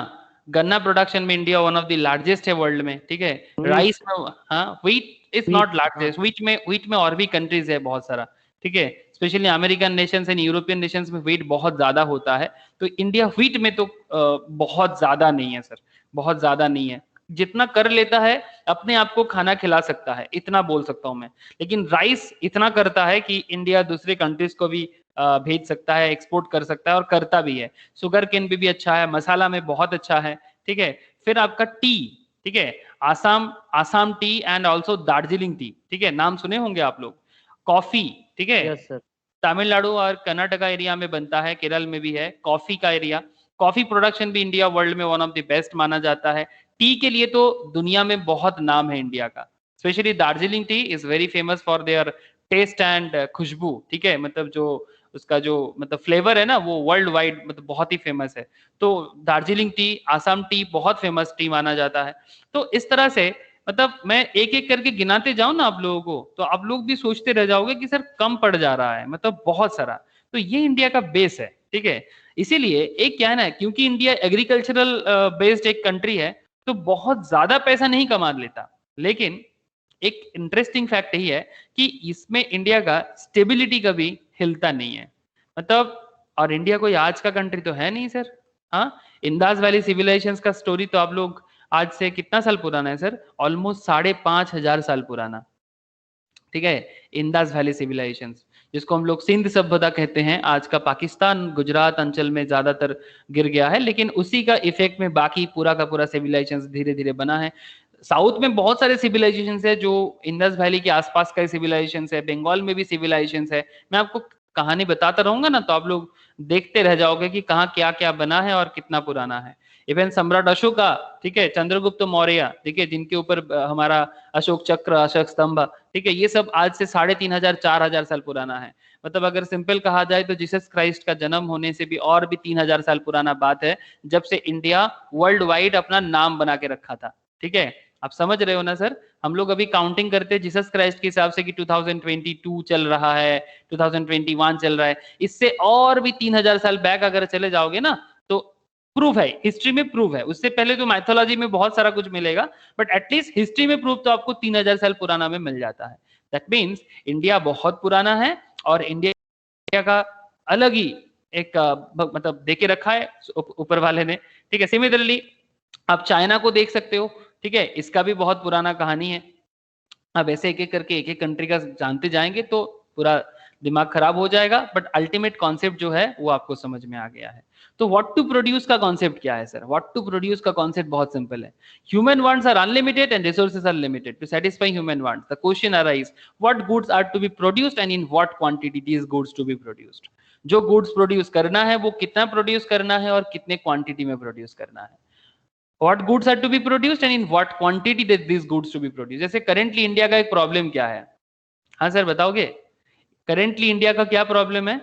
गन्ना प्रोडक्शन में India one of the largest है वर्ल्ड में, ठीक है। राइस में, हाँ, wheat is not largest, wheat में और भी कंट्रीज है बहुत सारा, ठीक है। Specially American Nations and European Nations में व्हीट बहुत ज्यादा होता है, तो इंडिया व्हीट में तो बहुत ज्यादा नहीं है सर, बहुत ज्यादा नहीं है। जितना कर लेता है अपने आप को खाना खिला सकता है, इतना बोल सकता हूं मैं। लेकिन राइस इतना करता है कि इंडिया दूसरे कंट्रीज को भी भेज सकता है, एक्सपोर्ट कर सकता है, और करता भी है। शुगर केन भी अच्छा है, मसाला में बहुत अच्छा है, ठीक है। फिर आपका टी, ठीक है, Assam T and also Darjeeling T, ठीक है, नाम सुने होंगे आप लोग। कॉफी, ठीक है, यस सर। तमिलनाडु और कर्नाटका एरिया में बनता है, केरल में भी है कॉफी का एरिया। कॉफी प्रोडक्शन भी इंडिया वर्ल्ड में वन ऑफ द बेस्ट माना जाता है। टी के लिए तो दुनिया में बहुत नाम है इंडिया का, specially Darjeeling tea is very famous for their taste and खुशबू, ठीक है, मतलब जो उसका जो मतलब फ्लेवर है ना, वो वर्ल्ड वाइड मतलब बहुत ही फेमस है। तो दार्जिलिंग टी, आसाम टी बहुत फेमस टी माना जाता है। तो इस तरह से मतलब मैं एक एक करके गिनाते जाऊं ना आप लोगों को, तो आप लोग भी सोचते रह जाओगे कि सर कम पड़ जा रहा है, मतलब बहुत सारा। तो ये इंडिया का बेस है, ठीक है। इसीलिए एक क्या है ना, क्योंकि इंडिया एग्रीकल्चरल बेस्ड एक कंट्री है, तो बहुत ज्यादा पैसा नहीं कमा लेता। लेकिन एक इंटरेस्टिंग फैक्ट यही है कि इसमें इंडिया का स्टेबिलिटी कभी हिलता नहीं है, मतलब। और इंडिया कोई आज का कंट्री तो है नहीं सर। हाँ, इंदाज वैली सिविलाइजेशन का स्टोरी तो आप लोग आज से कितना साल पुराना है सर? ऑलमोस्ट 5,500 साल पुराना, ठीक है। इंदाज वैली सिविलाइजेशन, जिसको हम लोग सिंध सभ्यता कहते हैं, आज का पाकिस्तान गुजरात अंचल में ज्यादातर गिर गया है, लेकिन उसी का इफेक्ट में बाकी पूरा का पूरा सिविलाइजेशन धीरे धीरे बना है। साउथ में बहुत सारे सिविलाइजेशन है जो इंडस वैली के आसपास का सिविलाइजेशन है, बंगाल में भी सिविलाइजेशन है। मैं आपको कहानी बताता रहूंगा ना, तो आप लोग देखते रह जाओगे कि कहाँ क्या क्या बना है और कितना पुराना है। इवन सम्राट अशोका, ठीक है, चंद्रगुप्त मौर्य, ठीक है, जिनके ऊपर हमारा अशोक चक्र, अशोक स्तंभ, ठीक है, ये सब आज से 3500 4000 साल पुराना है। मतलब अगर सिंपल कहा जाए तो जीसस क्राइस्ट का जन्म होने से भी और भी 3000 साल पुराना बात है, जब से इंडिया वर्ल्ड वाइड अपना नाम बना के रखा था। ठीक है, आप समझ रहे हो ना सर? हम लोग अभी काउंटिंग करते हैं जीसस क्राइस्ट के हिसाब से कि 2022 चल रहा है, 2021 चल रहा है। इससे और भी 3000 साल बैक अगर चले जाओगे ना तो प्रूफ है, हिस्ट्री में प्रूफ है। उससे पहले तो माइथोलॉजी में बहुत सारा कुछ मिलेगा, बट एटलीस्ट हिस्ट्री में प्रूफ तो आपको 3000 साल पुराना में मिल जाता है। दैट मीन्स इंडिया बहुत पुराना है और इंडिया का अलग ही एक मतलब देके रखा है ऊपर वाले ने। ठीक है, सिमिलरली आप चाइना को देख सकते हो, ठीक है, इसका भी बहुत पुराना कहानी है। अब ऐसे एक एक करके एक एक कंट्री का जानते जाएंगे तो पूरा दिमाग खराब हो जाएगा, बट अल्टीमेट कॉन्सेप्ट जो है वो आपको समझ में आ गया है। तो व्हाट टू प्रोड्यूस का कॉन्सेप्ट क्या है सर? व्हाट टू प्रोड्यूस का कॉन्सेप्ट बहुत सिंपल है। Human wants are unlimited and resources are limited. To satisfy human wants the question arise what goods are to be produced and in what quantity these goods to be produced. जो goods produce करना है वो कितना produce करना है और कितने quantity में प्रोड्यूस करना है। What goods are to be produced and in what quantity that these goods to be produced। जैसे करेंटली इंडिया का एक प्रॉब्लम क्या है? हाँ सर बताओगे, करेंटली इंडिया का क्या प्रॉब्लम है?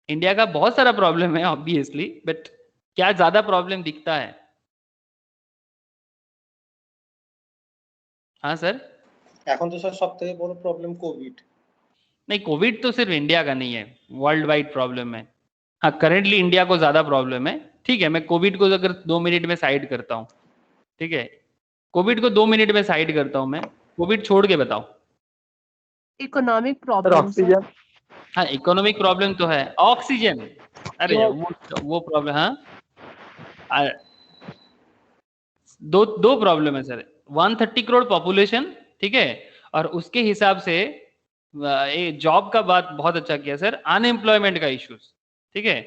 इंडिया का बहुत सारा प्रॉब्लम है ऑब्वियसली, बट क्या ज्यादा प्रॉब्लम दिखता है? हाँ सर, এখন তো স্যার সবথেকে বড় প্রবলেম কোভিড। नहीं कोविड तो सिर्फ इंडिया का नहीं है, वर्ल्ड वाइड प्रॉब्लम है। हाँ करेंटली इंडिया को ज्यादा प्रॉब्लम है। ठीक है, मैं कोविड को अगर 2 मिनट में साइड करता हूँ, ठीक है, कोविड को 2 मिनट में साइड करता हूँ मैं, कोविड छोड़ के बताओ। Economic problem sir. हाँ इकोनॉमिक प्रॉब्लम तो है, ऑक्सीजन, अरे वो प्रॉब्लम, हाँ दो प्रॉब्लम है सर। 130 करोड़ पॉपुलेशन, ठीक है, और उसके हिसाब से जॉब का बात बहुत अच्छा किया सर, अनएम्प्लॉयमेंट का इश्यूज। ठीक है,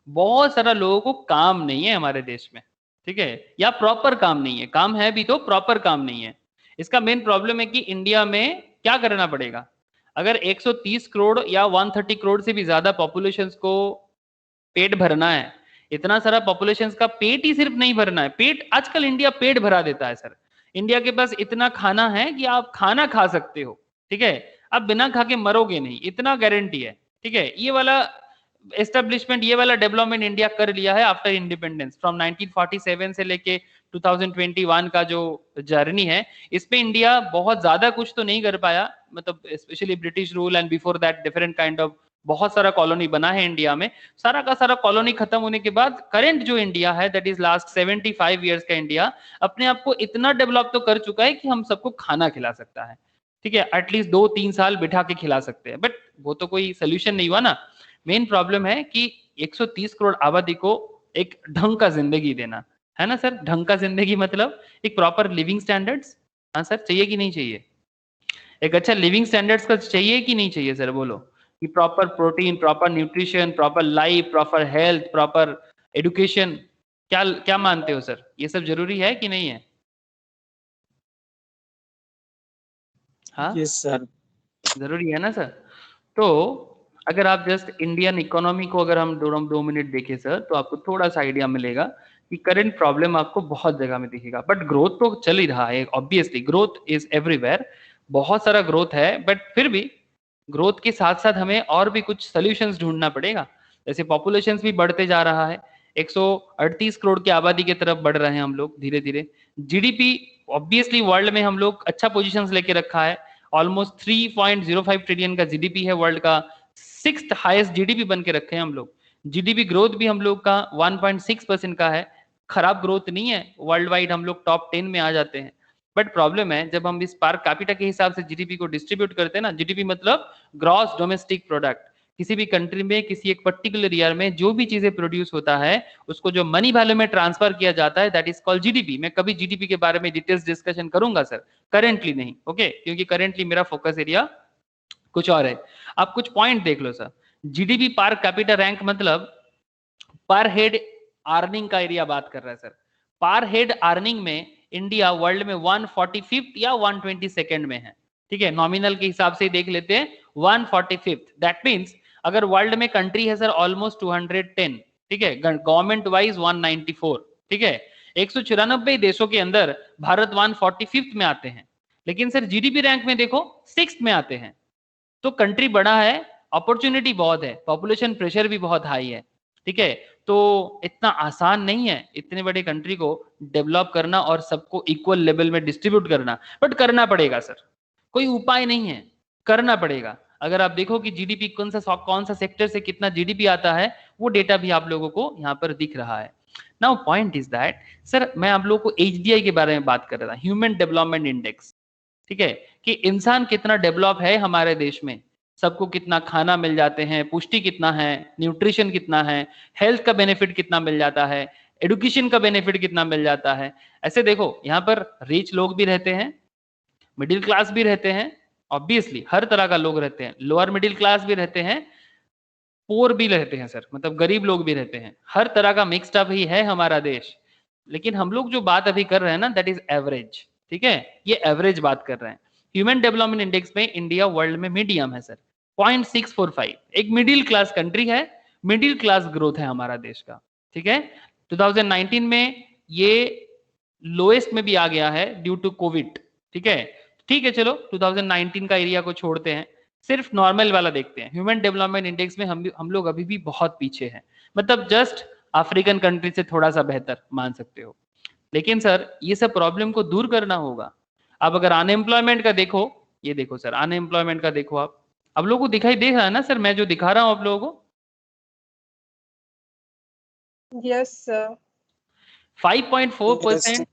बहुत सारा लोगों को काम नहीं है हमारे देश में, ठीक है, या प्रॉपर काम नहीं है, काम है भी तो प्रॉपर काम नहीं है। इसका मेन प्रॉब्लम है कि इंडिया में क्या करना पड़ेगा, अगर 130 करोड़ या 130 करोड़ से भी ज्यादा पॉपुलेशन को पेट भरना है, इतना सारा पॉपुलेशन का पेट ही सिर्फ नहीं भरना है, पेट आजकल इंडिया पेट भरा देता है सर। इंडिया के पास इतना खाना है कि आप खाना खा सकते हो, ठीक है, आप बिना खा के मरोगे नहीं, इतना गारंटी है। ठीक है, ये वाला एस्टेब्लिशमेंट, ये वाला डेवलपमेंट इंडिया कर लिया है आफ्टर इंडिपेंडेंस। फ्रॉम 1947 से लेके 2021 का जो जर्नी है, इसमें इंडिया बहुत ज्यादा कुछ तो नहीं कर पाया, मतलब specially British rule and before that different kind of बहुत सारा कॉलोनी बना है इंडिया में। सारा का सारा कॉलोनी खत्म होने के बाद करंट जो इंडिया है, दैट इज लास्ट 75 ईयर्स का इंडिया, अपने आप को इतना डेवलप तो कर चुका है कि हम सबको खाना खिला सकता है। ठीक है, एटलीस्ट 2-3 साल बिठा के खिला सकते हैं, बट वो तो कोई सोल्यूशन नहीं हुआ ना। मेन प्रॉब्लम है कि 130 करोड़ आबादी को एक ढंग का जिंदगी देना है ना सर। ढंग का जिंदगी मतलब एक प्रॉपर लिविंग स्टैंडर्ड्स, हाँ सर, चाहिए कि नहीं चाहिए? एक अच्छा लिविंग स्टैंडर्ड्स का चाहिए कि नहीं चाहिए सर? बोलो कि proper protein, proper nutrition, proper life, proper health, proper education, क्या क्या मानते हो सर? ये सब जरूरी है कि नहीं है? हाँ यस सर, जरूरी है ना सर। तो अगर आप जस्ट इंडियन इकोनॉमी को अगर हम 2 मिनट देखें सर, तो आपको थोड़ा सा आइडिया मिलेगा कि करंट प्रॉब्लम आपको बहुत जगह में दिखेगा, बट ग्रोथ तो चल ही रहा है ऑब्वियसली, ग्रोथ इज एवरीवेयर, बहुत सारा ग्रोथ है, बट फिर भी ग्रोथ के साथ साथ हमें और भी कुछ सोल्यूशंस ढूंढना पड़ेगा। जैसे पॉपुलेशन भी बढ़ते जा रहा है, 138 करोड़ की आबादी की तरफ बढ़ रहे हैं हम लोग धीरे धीरे। जीडीपी ऑब्वियसली वर्ल्ड में हम लोग अच्छा पोजीशंस लेके रखा है, ऑलमोस्ट 3.05 ट्रिलियन का जीडीपी है वर्ल्ड का, 6th हाईएस्ट जीडीपी बन के रखे हैं हम लोग। जीडीपी ग्रोथ भी हम लोग का 1.6% का है, खराब ग्रोथ नहीं है, वर्ल्ड वाइड हम लोग टॉप 10 में आ जाते हैं। बट प्रॉब्लम है जब हम इस पर कैपिटा के हिसाब से जीडीपी को डिस्ट्रीब्यूट करते हैं ना, जीडीपी मतलब ग्रॉस डोमेस्टिक प्रोडक्ट, किसी भी कंट्री में किसी एक पर्टिकुलर ईयर में जो भी चीजें प्रोड्यूस होता है उसको जो मनी वैल्यू में ट्रांसफर किया जाता है, दैट इज कॉल्ड जीडीपी। मैं कभी जीडीपी के बारे में डिटेल्स डिस्कशन करूंगा सर, करेंटली नहीं, ओके, क्योंकि करेंटली मेरा फोकस एरिया कुछ और है। आप कुछ पॉइंट देख लो sir, GDP per capita rank मतलब पर हेड अर्निंग का एरिया बात कर रहा है सर। पर हेड अर्निंग में इंडिया वर्ल्ड में 145th या 122nd में है, ठीक है, नॉमिनल के हिसाब से देख लेते हैं 145th। दैट मींस अगर वर्ल्ड में कंट्री है सर ऑलमोस्ट 210, ठीक है, गवर्नमेंट वाइज 194, ठीक है, 194 देशों के अंदर भारत 145th में आते हैं, लेकिन सर जीडीपी रैंक में देखो 6th में आते हैं। तो कंट्री बड़ा है, अपॉर्चुनिटी बहुत है, पॉपुलेशन प्रेशर भी बहुत हाई है, ठीक है, तो इतना आसान नहीं है इतने बड़े कंट्री को डेवलप करना और सबको इक्वल लेवल में डिस्ट्रीब्यूट करना, बट करना पड़ेगा सर, कोई उपाय नहीं है, करना पड़ेगा। अगर आप देखो कि जीडीपी कौन सा सेक्टर से कितना जीडीपी आता है, वो डेटा भी आप लोगों को यहाँ पर दिख रहा है। Now point is that sir, मैं आप लोगों को एचडीआई के बारे में बात कर रहा था, ह्यूमन डेवलपमेंट इंडेक्स, ठीक है, कि इंसान कितना डेवलप है हमारे देश में, सबको कितना खाना मिल जाते हैं, पुष्टि कितना है, न्यूट्रिशन कितना है, हेल्थ का बेनिफिट कितना मिल जाता है, एडुकेशन का बेनिफिट कितना मिल जाता है। ऐसे देखो यहाँ पर रिच लोग भी रहते हैं, मिडिल क्लास भी रहते हैं, ऑब्वियसली हर तरह का लोग रहते हैं, लोअर मिडिल क्लास भी रहते हैं, पोर भी रहते हैं सर, मतलब गरीब लोग भी रहते हैं, हर तरह का मिक्स्ड अप ही है हमारा देश। लेकिन हम लोग जो बात अभी कर रहे हैं ना, दैट इज एवरेज, ठीक है, ये एवरेज बात कर रहे हैं। ह्यूमन डेवलपमेंट इंडेक्स में इंडिया वर्ल्ड में मीडियम है सर, 0.645, एक मिडिल क्लास कंट्री है, मिडिल क्लास ग्रोथ है हमारा देश का, ठीक है। 2019 में ये लोएस्ट में भी आ गया है ड्यू टू कोविड, ठीक है, चलो 2019 का एरिया को छोड़ते हैं, सिर्फ नॉर्मल वाला देखते हैं। ह्यूमन डेवलपमेंट इंडेक्स में हम लोग अभी भी बहुत पीछे हैं, मतलब जस्ट अफ्रीकन कंट्री से थोड़ा सा बेहतर मान सकते हो। लेकिन सर ये सब प्रॉब्लम को दूर करना होगा। अब अगर अनएम्प्लॉयमेंट का देखो, ये देखो सर, अनएम्प्लॉयमेंट का देखो, आप लोगों को दिखाई दे रहा है ना सर, मैं जो दिखा रहा हूं आप लोगों को? Yes sir. 5.4%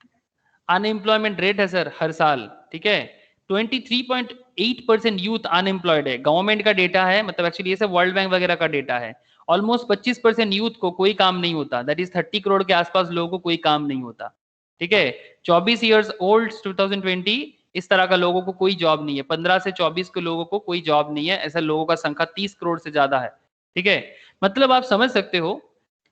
अनएम्प्लॉयमेंट रेट है सर हर साल, ठीक है। 23.8% यूथ अनएम्प्लॉयड है, गवर्नमेंट का डेटा है, मतलब एक्चुअली ये सब वर्ल्ड बैंक वगैरह का डेटा है। ऑलमोस्ट 25% यूथ को कोई काम नहीं होता, दैट इज 30 करोड़ के आसपास लोगों को कोई काम नहीं होता, ठीक है। 24 ईयर्स ओल्ड 2020 इस तरह का लोगों को कोई जॉब नहीं है, 15 से 24 के लोगों को कोई जॉब नहीं है, ऐसा लोगों का संख्या 30 करोड़ से ज्यादा है, ठीक है, मतलब आप समझ सकते हो।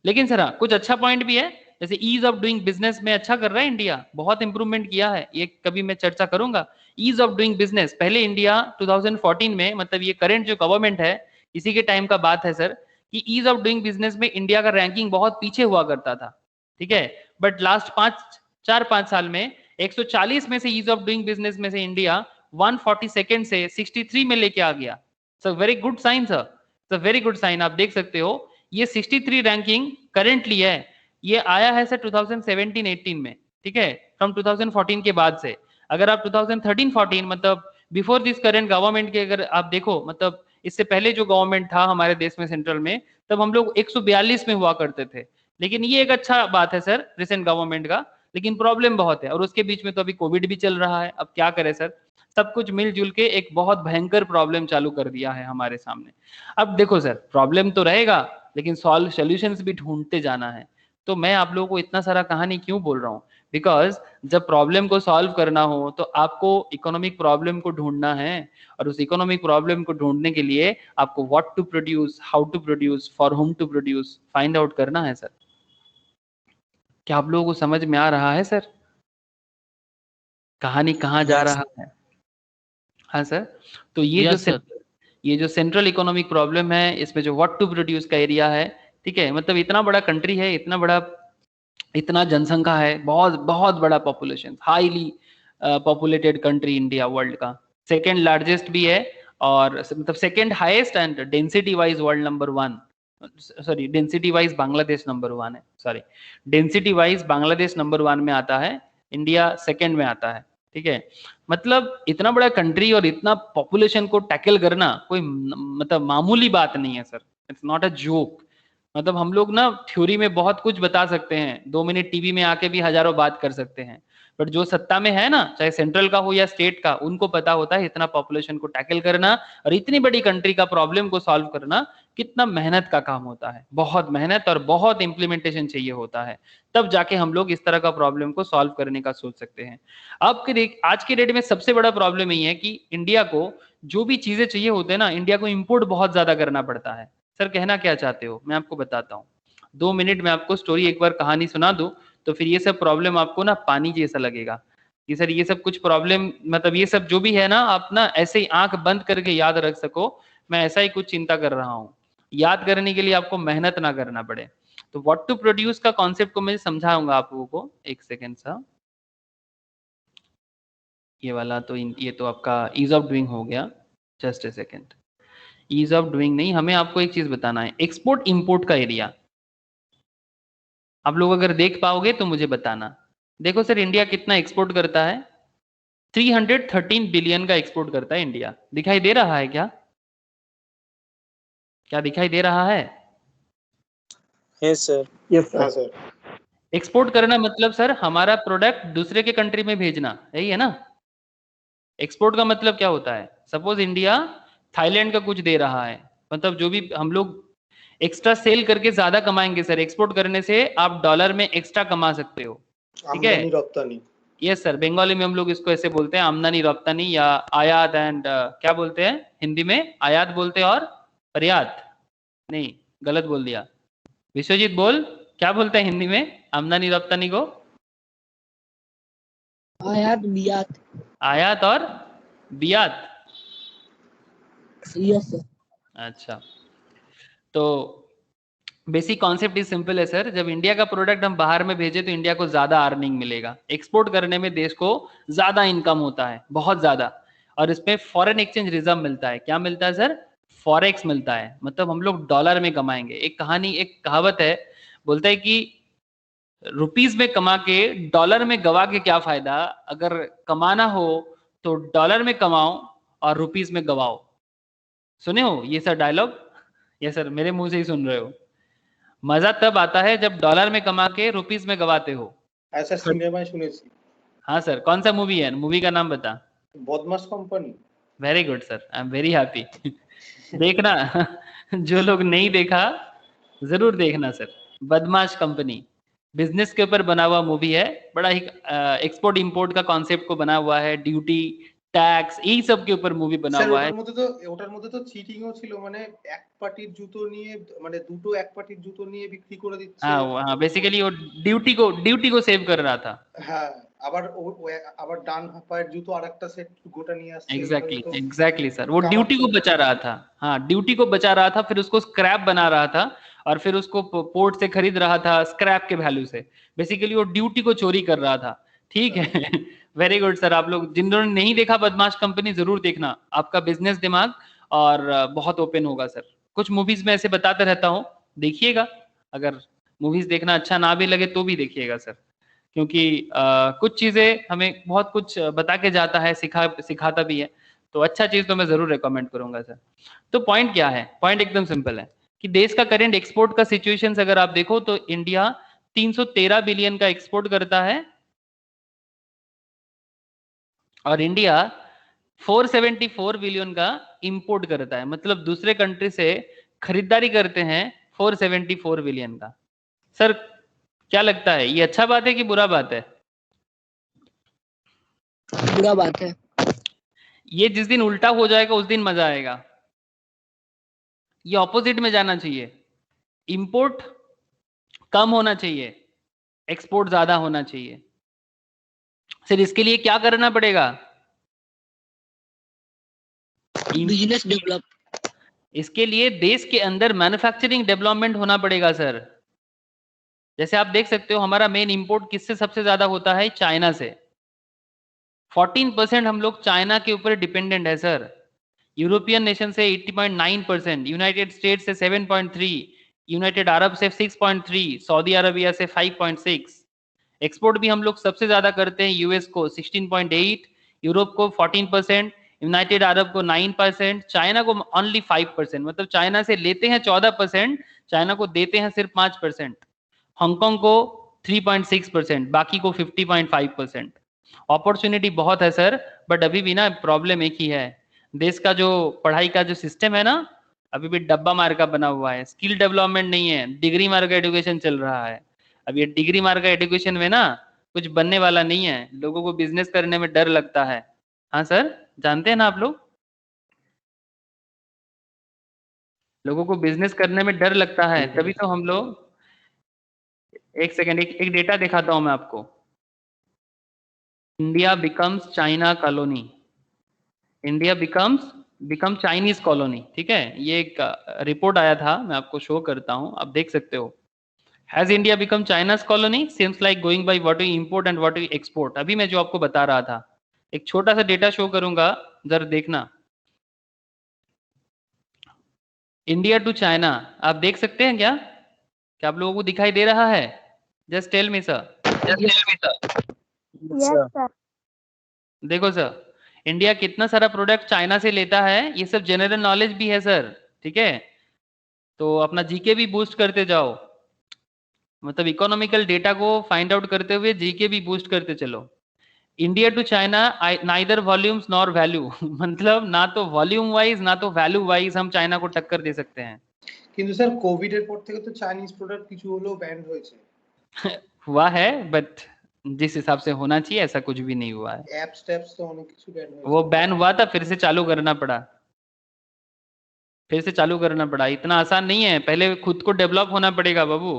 लेकिन सर हाँ, कुछ अच्छा पॉइंट भी है, जैसे ईज ऑफ डूइंग बिजनेस में अच्छा कर रहा है इंडिया, बहुत इंप्रूवमेंट किया है, ये कभी मैं चर्चा करूंगा। ईज ऑफ डूइंग बिजनेस पहले इंडिया 2014 में, मतलब ये करंट जो गवर्नमेंट है इसी के टाइम का बात है सर, कि ईज ऑफ डूइंग बिजनेस में इंडिया का रैंकिंग बहुत पीछे हुआ करता था, ठीक है, बट लास्ट 4-5 साल में 140 में से ईज ऑफ डूइंग बिजनेस में से इंडिया 142 से 63 में लेके आ गया। Sir very good sign sir, sir very good sign. आप देख सकते हो ये 63 रैंकिंग करेंटली है, ये आया है सर 2017-18 में, ठीक है, फ्रॉम 2014 के बाद से। अगर आप 2013-14 मतलब बिफोर दिस करंट गवर्नमेंट के अगर आप देखो, मतलब इससे पहले जो गवर्नमेंट था हमारे देश में सेंट्रल में, तब हम लोग 142 में हुआ करते थे। लेकिन ये एक अच्छा बात है सर रिसेंट गवर्नमेंट का, लेकिन प्रॉब्लम बहुत है, और उसके बीच में तो अभी कोविड भी चल रहा है। अब क्या करें सर, सब कुछ मिलजुल के एक बहुत भयंकर प्रॉब्लम चालू कर दिया है हमारे सामने। अब देखो सर, प्रॉब्लम तो रहेगा, लेकिन सॉल्व सॉल्यूशंस भी ढूंढते जाना है। तो मैं आप लोगों को इतना सारा कहानी क्यों बोल रहा हूँ, बिकॉज जब प्रॉब्लम को सॉल्व करना हो तो आपको इकोनॉमिक प्रॉब्लम को ढूंढना है, और उस इकोनॉमिक प्रॉब्लम को ढूंढने के लिए आपको what to produce, how to produce, for whom to produce find out करना है सर। क्या आप लोगों को समझ में आ रहा है सर कहानी कहाँ जा रहा है? हाँ सर, तो ये जो सेंट्रल इकोनॉमिक प्रॉब्लम है, इसमें जो व्हाट टू प्रोड्यूस का एरिया है, ठीक है, मतलब इतना बड़ा कंट्री है, इतना जनसंख्या है, बहुत बहुत बड़ा population, highly populated country India, world का सेकेंड लार्जेस्ट भी है, और मतलब second highest, and density wise world number 1, sorry density wise Bangladesh number 1 है, sorry density wise Bangladesh number 1 में आता है, इंडिया सेकेंड में आता है, ठीक है। मतलब इतना बड़ा कंट्री और इतना पॉपुलेशन को टैकल करना कोई मतलब मामूली बात नहीं है sir, it's not a joke. मतलब हम लोग ना थ्योरी में बहुत कुछ बता सकते हैं, 2 मिनट टीवी में आके भी हजारों बात कर सकते हैं, बट जो सत्ता में है ना, चाहे सेंट्रल का हो या स्टेट का, उनको पता होता है इतना पॉपुलेशन को टैकल करना और इतनी बड़ी कंट्री का प्रॉब्लम को सॉल्व करना कितना मेहनत का काम होता है, बहुत मेहनत और बहुत इंप्लीमेंटेशन चाहिए होता है, तब जाके हम लोग इस तरह का प्रॉब्लम को सॉल्व करने का सोच सकते हैं। आज के डेट में सबसे बड़ा प्रॉब्लम यही है कि इंडिया को जो भी चीजें चाहिए होते हैं ना, इंडिया को इंपोर्ट बहुत ज्यादा करना पड़ता है। सर कहना क्या चाहते हो, मैं आपको बताता हूँ, 2 मिनट में आपको स्टोरी एक बार कहानी सुना दूं, तो फिर ये सब प्रॉब्लम आपको ना पानी जैसा लगेगा कि सर ये सब कुछ प्रॉब्लम, मतलब ये सब जो भी है ना, आप ना ऐसे ही आंख बंद करके याद रख सको, मैं ऐसा ही कुछ चिंता कर रहा हूँ। याद करने के लिए आपको मेहनत ना करना पड़े। तो व्हाट टू प्रोड्यूस का कॉन्सेप्ट को मैं समझाऊंगा आप लोगों को। एक सेकेंड सा, ये वाला तो ये तो आपका ईज ऑफ डूइंग हो गया। Just a second, ease of doing नहीं, हमें आपको एक चीज बताना है, एक्सपोर्ट इंपोर्ट का एरिया। आप लोग अगर देख पाओगे तो मुझे बताना। देखो सर, इंडिया कितना एक्सपोर्ट करता है? 313 बिलियन का एक्सपोर्ट करता है इंडिया। दिखाई दे रहा है क्या? क्या दिखाई दे रहा है? Yes sir. Yes, हाँ sir. सर। एक्सपोर्ट करना मतलब सर हमारा प्रोडक्ट दूसरे के कंट्री में भेजना, यही है ना? एक्सपोर्ट का मतलब क्या होता है? सपोज इंडिया थाईलैंड का कुछ दे रहा है, मतलब जो भी हम लोग एक्स्ट्रा सेल करके ज्यादा कमाएंगे सर। एक्सपोर्ट करने से आप डॉलर में एक्स्ट्रा कमा सकते हो, ठीक है? आमदनी रफ्तानी। यस सर, बंगाली में हम लोग इसको ऐसे बोलते हैं, आमदनी रफ्तानी या आयात एंड क्या बोलते हैं हिंदी में? आयात बोलते हैं और निर्यात। नहीं, गलत बोल दिया। विश्वजीत बोल, क्या बोलते हैं हिंदी में आमदनी रफ्तानी को? आयात बियात। आयात और बियात। Yes sir. अच्छा, तो बेसिक कॉन्सेप्ट इज सिंपल है सर। जब इंडिया का प्रोडक्ट हम बाहर में भेजे तो इंडिया को ज्यादा अर्निंग मिलेगा। एक्सपोर्ट करने में देश को ज्यादा इनकम होता है, बहुत ज्यादा। और इसमें फॉरेन एक्सचेंज रिजर्व मिलता है। क्या मिलता है सर? फॉरेक्स मिलता है, मतलब हम लोग डॉलर में कमाएंगे। एक कहावत है, बोलता है कि रुपीज में कमा के डॉलर में गवा के क्या फायदा? अगर कमाना हो तो डॉलर में कमाओ और रुपीज में गवाओ। सुने हो ये सर डायलॉग? ये सर मेरे मुंह से ही सुन रहे हो। मजा तब आता है जब डॉलर में कमा के रुपीज में गवाते हो। ऐसा सिनेमा শুনেছি। हाँ सर, कौन सा मूवी है? मूवी का नाम बता। बदमाश company. Very good sir, I am very happy. देखना, जो लोग नहीं देखा जरूर देखना सर। बदमाश कंपनी बिजनेस के ऊपर बना हुआ मूवी है। बड़ा ही एक्सपोर्ट इंपोर्ट का कॉन्सेप्ट को बना हुआ है, ड्यूटी टैक्स यही सब के ऊपर मूवी बना স্যার हुआ है। ওটার মধ্যে তো চিটিংও ছিল, মানে এক পাটির জুতো নিয়ে, মানে দুটো এক পাটির জুতো নিয়ে বিক্রি করে দিচ্ছে। हाँ बेसिकली वो ड्यूटी को सेव कर रहा था। হ্যাঁ, আবার আবার ডান পায়ের জুতো আরেকটা সেট গোটা নিয়ে আসছে। एग्जैक्टली सर, वो कमाल ड्यूटी को कर- बचा रहा था। हाँ, ड्यूटी को बचा रहा था, फिर उसको स्क्रैप बना रहा था और फिर उसको पोर्ट से खरीद रहा था स्क्रैप के वैल्यू से। बेसिकली वो ड्यूटी को चोरी कर रहा था, ठीक है। वेरी गुड सर, आप लोग जिन्होंने नहीं देखा बदमाश कंपनी जरूर देखना। आपका बिजनेस दिमाग और बहुत ओपन होगा सर। कुछ मूवीज में ऐसे बताते रहता हूँ, देखिएगा। अगर मूवीज देखना अच्छा ना भी लगे तो भी देखिएगा सर, क्योंकि कुछ चीजें हमें बहुत कुछ बता के जाता है, सिखाता भी है। तो अच्छा चीज तो मैं जरूर रेकमेंड करूंगा सर। तो पॉइंट क्या है? पॉइंट एकदम सिंपल है कि देश का करंट एक्सपोर्ट का सिचुएशन अगर आप देखो तो इंडिया 313 बिलियन का एक्सपोर्ट करता है और इंडिया 474 बिलियन का इंपोर्ट करता है। मतलब दूसरे कंट्री से खरीदारी करते हैं 474 बिलियन का। सर क्या लगता है, ये अच्छा बात है कि बुरा बात है? बुरा बात है। ये जिस दिन उल्टा हो जाएगा उस दिन मजा आएगा। ये ऑपोजिट में जाना चाहिए। इंपोर्ट कम होना चाहिए, एक्सपोर्ट ज्यादा होना चाहिए। सर इसके लिए क्या करना पड़ेगा? Business develop. इसके लिए देश के अंदर मैन्युफैक्चरिंग डेवलपमेंट होना पड़ेगा सर। जैसे आप देख सकते हो हमारा मेन इंपोर्ट किससे सबसे ज्यादा होता है? चाइना से। 14% हम लोग चाइना के ऊपर डिपेंडेंट है सर। यूरोपियन नेशन से 80.9%, यूनाइटेड स्टेट से 7.3, यूनाइटेड अरब से 6.3, सऊदी अरबिया से 5.6। एक्सपोर्ट भी हम लोग सबसे ज्यादा करते हैं यूएस को 16.8, यूरोप को 14%, यूनाइटेड अरब को 9%, चाइना को ओनली 5%। मतलब चाइना से लेते हैं 14%, चाइना को देते हैं सिर्फ 5%। हांगकांग को 3.6%, बाकी को 50.5%। अपॉर्चुनिटी बहुत है सर, बट अभी भी ना प्रॉब्लम एक ही है। देश का जो पढ़ाई का जो सिस्टम है ना, अभी भी डब्बा मार का बना हुआ है। स्किल डेवलपमेंट नहीं है, डिग्री मार का एजुकेशन चल रहा है। अब ये डिग्री मार का एजुकेशन में ना कुछ बनने वाला नहीं है। लोगों को बिजनेस करने में डर लगता है। हाँ सर, जानते हैं ना आप लोग, लोगों को बिजनेस करने में डर लगता है। तभी तो हम लोग, एक सेकेंड, एक डेटा दिखाता हूं मैं आपको। India becomes China colony, India becomes become Chinese colony, ठीक है, ये एक रिपोर्ट आया था, मैं आपको शो करता हूं, आप देख सकते हो। Has India become China's colony, seems like going by what we import and what we export. अभी मैं जो आपको बता रहा था, एक छोटा सा डेटा शो करूंगा, जरा देखना। इंडिया टू चाइना, आप देख सकते हैं क्या आप लोगों को दिखाई दे रहा है? Just tell me sir. Yes, sir. देखो सर, इंडिया कितना सारा प्रोडक्ट चाइना से लेता है, ये सब जनरल नॉलेज भी है सर, ठीक है। तो अपना जीके भी बूस्ट करते जाओ, मतलब इकोनॉमिकल डेटा को फाइंड आउट करते हुए जीके भी बूस्ट करते चलो। India to China neither volumes nor value मतलब ना तो वॉल्यूम वाइज ना तो वैल्यू वाइज हम चाइना को टक्कर दे सकते हैं। কিন্তু স্যার কোভিড এর পর থেকে তো চাইনিজ প্রোডাক্ট কিছু হলেও ব্যান্ড হয়েছে। हुआ है, बट जिस हिसाब से होना चाहिए ऐसा कुछ भी नहीं हुआ है। অ্যাপস ট্যাপস তো অনেক কিছু ব্যান্ড হয়েছে। वो बैन हुआ था, फिर से चालू करना पड़ा, फिर से चालू करना पड़ा। इतना आसान नहीं है, पहले खुद को डेवलप होना पड़ेगा बाबू,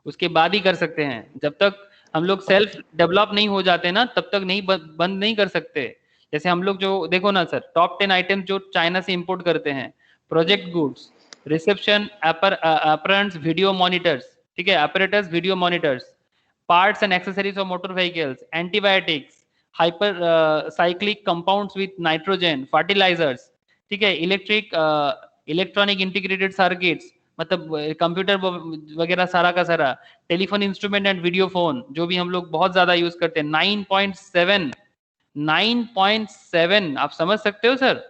उसके बाद ही कर सकते हैं। जब तक हम लोग सेल्फ डेवलप नहीं हो जाते ना, तब तक नहीं बंद नहीं कर सकते। जैसे हम लोग जो देखो ना सर, टॉप 10 आइटम्स जो चाइना से इंपोर्ट करते हैं, project goods, reception apparatus, video monitors, ठीक है, apparatus video monitors, parts and accessories of motor vehicles, antibiotics, hyper cyclic compounds with nitrogen, fertilizers, ठीक है, इलेक्ट्रॉनिक इंटीग्रेटेड सर्किट्स, मतलब कंप्यूटर वगैरह सारा का सारा, telephone instrument and video phone जो भी हम लोग बहुत ज्यादा यूज करते हैं, 9.7 आप समझ सकते हो सर।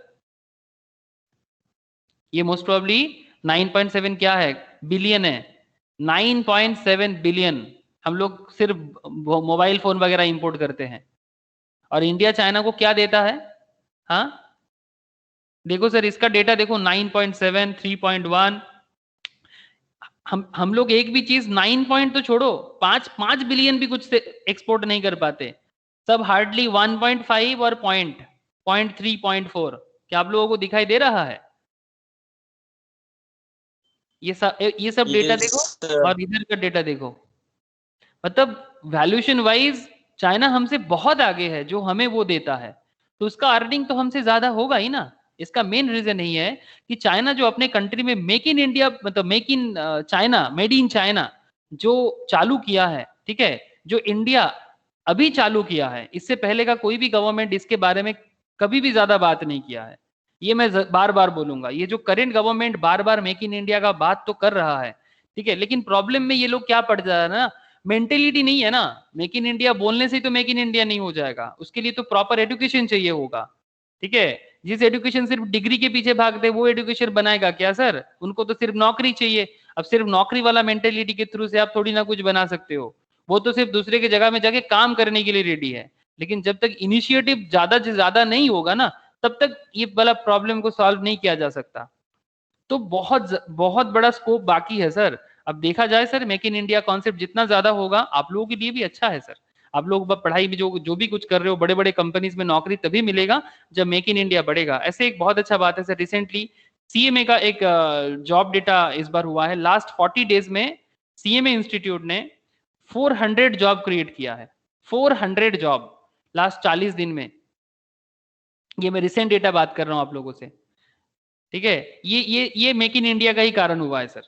ये मोस्ट प्रोबेबली 9.7 क्या है, बिलियन है। 9.7 बिलियन हम लोग सिर्फ मोबाइल फोन वगैरह इंपोर्ट करते हैं, और इंडिया चाइना को क्या देता है? हाँ देखो सर, इसका डेटा देखो, 9.7, 3.1। हम लोग एक भी चीज 9 पॉइंट तो छोड़ो, 5 बिलियन भी कुछ से एक्सपोर्ट नहीं कर पाते, सब हार्डली 1.5 और 0.3, 0.4। क्या आप लोगों को दिखाई दे रहा है? ये सब डेटा Yes, देखो, sir. और इधर का डेटा देखो, मतलब वैल्यूएशन वाइज चाइना हमसे बहुत आगे है, जो हमें वो देता है, तो उसका अर्निंग तो हमसे ज्यादा होगा ही ना। इसका मेन रीजन यही है कि चाइना जो अपने कंट्री में मेक इन इंडिया, मतलब make in China, made in China जो चालू किया है, ठीक है, जो इंडिया अभी चालू किया है, इससे पहले का कोई भी गवर्नमेंट इसके बारे में कभी भी ज्यादा बात नहीं किया है। ये मैं बार बार बोलूंगा, ये जो current government bar bar make in India का बात तो कर रहा है, ठीक है, लेकिन प्रॉब्लम में ये लोग क्या पड़ जा रहा है ना, मेंटेलिटी नहीं है ना। मेक इन इंडिया बोलने से तो मेक इन इंडिया नहीं हो जाएगा, उसके लिए तो प्रॉपर एजुकेशन चाहिए होगा, ठीक है। जिस एजुकेशन सिर्फ डिग्री के पीछे भागते वो एजुकेशन बनाएगा क्या सर? उनको तो सिर्फ नौकरी चाहिए। अब सिर्फ नौकरी वाला मेंटेलिटी के थ्रू से आप थोड़ी ना कुछ बना सकते हो, वो तो सिर्फ दूसरे के जगह में जाके काम करने के लिए रेडी है। लेकिन जब तक इनिशिएटिव ज्यादा से ज्यादा नहीं होगा ना, तब तक ये वाला प्रॉब्लम को सॉल्व नहीं किया जा सकता। तो बहुत बहुत बड़ा स्कोप बाकी है सर। अब देखा जाए sir, make in India concept जितना ज्यादा होगा आप लोगों के लिए भी अच्छा है सर। आप लोग पढ़ाई में जो भी कुछ कर रहे हो, बड़े बड़े कंपनीज में नौकरी तभी मिलेगा जब मेक इन इंडिया बढ़ेगा। ऐसे एक बहुत अच्छा बात है सर, रिसेंटली सीएमए का एक जॉब डेटा इस बार हुआ है। लास्ट 40 डेज में सीएमए इंस्टीट्यूट ने 400 जॉब क्रिएट किया है, 400 जॉब लास्ट 40 दिन में। ये मैं रिसेंट डेटा बात कर रहा हूं आप लोगों से, ठीक है। ये मेक इन इंडिया का ही कारण हुआ है सर,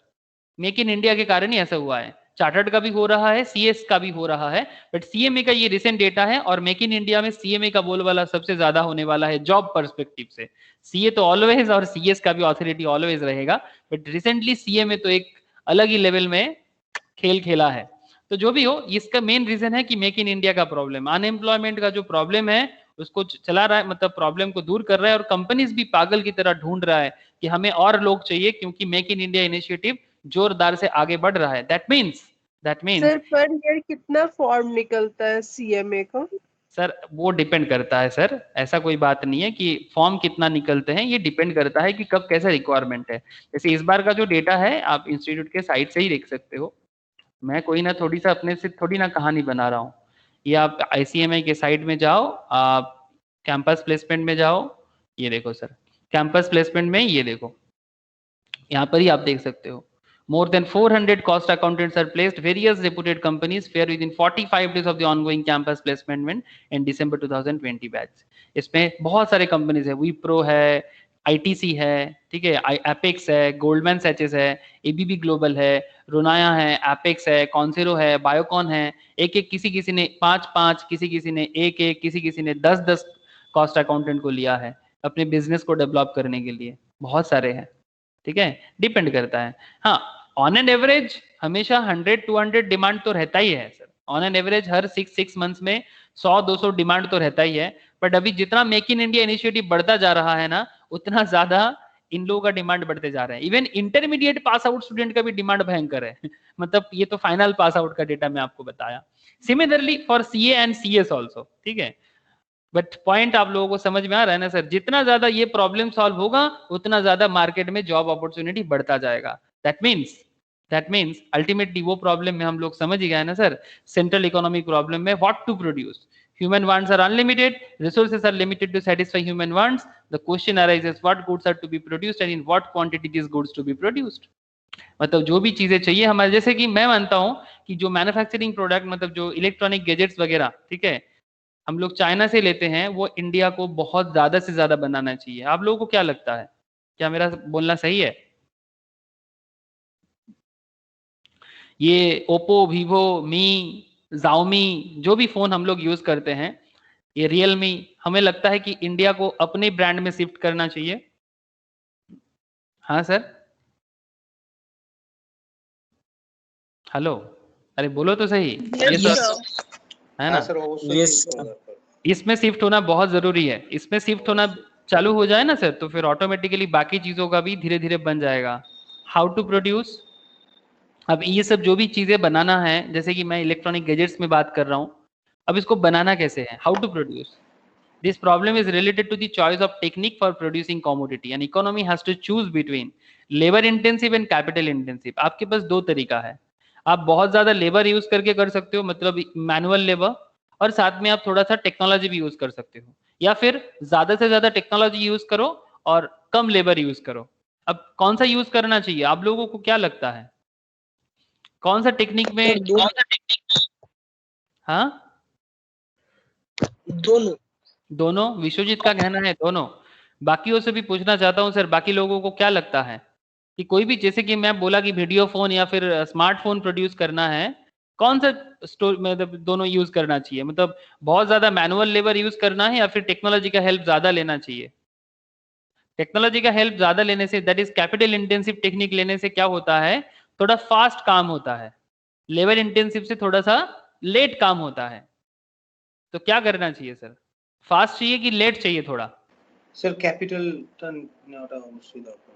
मेक इन इंडिया के कारण ही ऐसा हुआ है। चार्टर्ड का भी हो रहा है, सीएस का भी हो रहा है, बट सीएमए का ये रिसेंट डेटा है। और मेक इन इंडिया में सीएमए का बोलबाला सबसे ज्यादा होने वाला है जॉब पर्सपेक्टिव से। सीए तो ऑलवेज और सीएस का भी ऑथोरिटी ऑलवेज रहेगा, बट रिसेंटली सीएमए तो एक अलग ही लेवल में खेल खेला है। तो जो भी हो, इसका मेन रीजन है कि मेक इन इंडिया का प्रॉब्लम, अनएम्प्लॉयमेंट का जो प्रॉब्लम है उसको चला रहा है, मतलब प्रॉब्लम को दूर कर रहा है। और कंपनीज भी पागल की तरह ढूंढ रहा है कि हमें और लोग चाहिए, क्योंकि मेक इन इंडिया इनिशिएटिव जोरदार से आगे बढ़ रहा है। That means sir per year कितना फॉर्म निकलता है सीएमए का? सर वो डिपेंड करता है सर, ऐसा कोई बात नहीं है कि फॉर्म कितना निकलते हैं, ये डिपेंड करता है कि कब कैसा रिक्वायरमेंट है। जैसे इस बार का जो डेटा है आप इंस्टीट्यूट के साइट से ही देख सकते हो, मैं कोई ना थोड़ी सा अपने से थोड़ी ना कहानी बना रहा हूँ। ये आप ICMI के साइट में जाओ, आप कैंपस प्लेसमेंट में जाओ, ये देखो सर, कैंपस प्लेसमेंट में ये देखो, यहाँ पर ही आप देख सकते हो। More than 400 cost accountants are placed. Various reputed companies fair within 45 days of the ongoing campus placement in December 2020 batch. इसमें बहुत सारे कंपनीज है, विप्रो है, आईटीसी है, ठीक है, एपेक्स है, गोल्डमैन सैचेस है, एबीबी ग्लोबल है, रोनाया है, एपेक्स है, कॉन्सेरो है, बायोकॉन है, एक एक किसी किसी ने 5-5, किसी किसी ने एक एक, किसी किसी ने 10-10 कॉस्ट अकाउंटेंट को लिया है अपने बिजनेस को डेवलप करने के लिए, बहुत सारे हैं, ठीक है, डिपेंड करता है। हाँ, ऑन एन एवरेज हमेशा 100-200 डिमांड तो रहता ही है sir, on an average her 6 months में 100-200 डिमांड तो रहता ही है। बट अभी जितना मेक इन इंडिया इनिशिएटिव बढ़ता जा रहा है ना, उतना ज्यादा इन लोगों का डिमांड बढ़ते जा रहे हैं। Even intermediate pass out student का भी डिमांड भयंकर है मतलब ये तो फाइनल पास आउट का डेटा मैं आपको बताया। Similarly for CA and CS also, ठीक है। बट पॉइंट आप लोगों को समझ में आ रहा है ना सर, जितना ज्यादा ये प्रॉब्लम सॉल्व होगा उतना ज्यादा मार्केट में जॉब अपॉर्चुनिटी बढ़ता जाएगा। दैट मीन्स अल्टीमेटली वो प्रॉब्लम में हम लोग समझ ही गए ना सर, सेंट्रल इकोनॉमिक प्रॉब्लम में what to produce. Human wants are unlimited, resources are limited to satisfy human wants. The question arises, what goods are to be produced and in what quantity these goods to be produced. मतलब जो भी चीजें चाहिए हमारे, जैसे कि मैं मानता हूँ कि जो मैन्युफैक्चरिंग प्रोडक्ट मतलब जो इलेक्ट्रॉनिक गैजेट्स वगैरह, ठीक है, हम लोग चाइना से लेते हैं, वो इंडिया को बहुत ज्यादा से ज्यादा बनाना चाहिए। आप लोगों को क्या लगता है, क्या मेरा बोलना सही है? ये ओप्पो, वीवो, मी, Xiaomi, जो भी फोन हम लोग यूज करते हैं, ये रियलमी, हमें लगता है कि इंडिया को अपने ब्रांड में शिफ्ट करना चाहिए। हाँ सर, हेलो, अरे बोलो तो सही। ये Yes, सब sir. है ना, सर अवশ্যই Yes, shift sir. होगा। इसमें शिफ्ट होना बहुत जरूरी है। इसमें शिफ्ट होना चालू हो जाए ना सर, तो फिर ऑटोमेटिकली बाकी चीजों का भी धीरे धीरे बन जाएगा। हाउ टू प्रोड्यूस, अब ये सब जो भी चीजें बनाना है, जैसे कि मैं इलेक्ट्रॉनिक गैजेट्स में बात कर रहा हूँ, अब इसको बनाना कैसे है, how to produce. This problem is related to the choice of technique for producing commodity. An economy has to choose between labor intensive and capital intensive. आपके पास दो तरीका है, आप बहुत ज्यादा लेबर यूज करके कर सकते हो, मतलब मैनुअल लेबर, और साथ में आप थोड़ा सा टेक्नोलॉजी भी यूज कर सकते हो, या फिर ज्यादा से ज्यादा टेक्नोलॉजी यूज करो और कम लेबर यूज करो। अब कौन सा यूज करना चाहिए आप लोगों को क्या लगता है, कौन सा टेक्निक में? सर दोनों हाँ, दोनों दोनों, विश्वजीत का कहना है दोनों। बाकियों से भी पूछना चाहता हूँ सर, बाकी लोगों को क्या लगता है कि कोई भी, जैसे कि मैं बोला कि वीडियो फोन या फिर स्मार्टफोन प्रोड्यूस करना है, कौन सा स्टोर मतलब दोनों यूज करना चाहिए, मतलब बहुत ज्यादा मैनुअल लेबर यूज करना है या फिर टेक्नोलॉजी का हेल्प ज्यादा लेना चाहिए? टेक्नोलॉजी का हेल्प ज्यादा लेने से, that is capital intensive technique लेने से क्या होता है, थोड़ा फास्ट काम होता है, लेबर इंटेंसिव से थोड़ा सा लेट काम होता है। तो क्या करना चाहिए सर, फास्ट चाहिए कि लेट चाहिए थोड़ा? স্যার ক্যাপিটালটা নেওয়াটা অবশ্যই দরকার।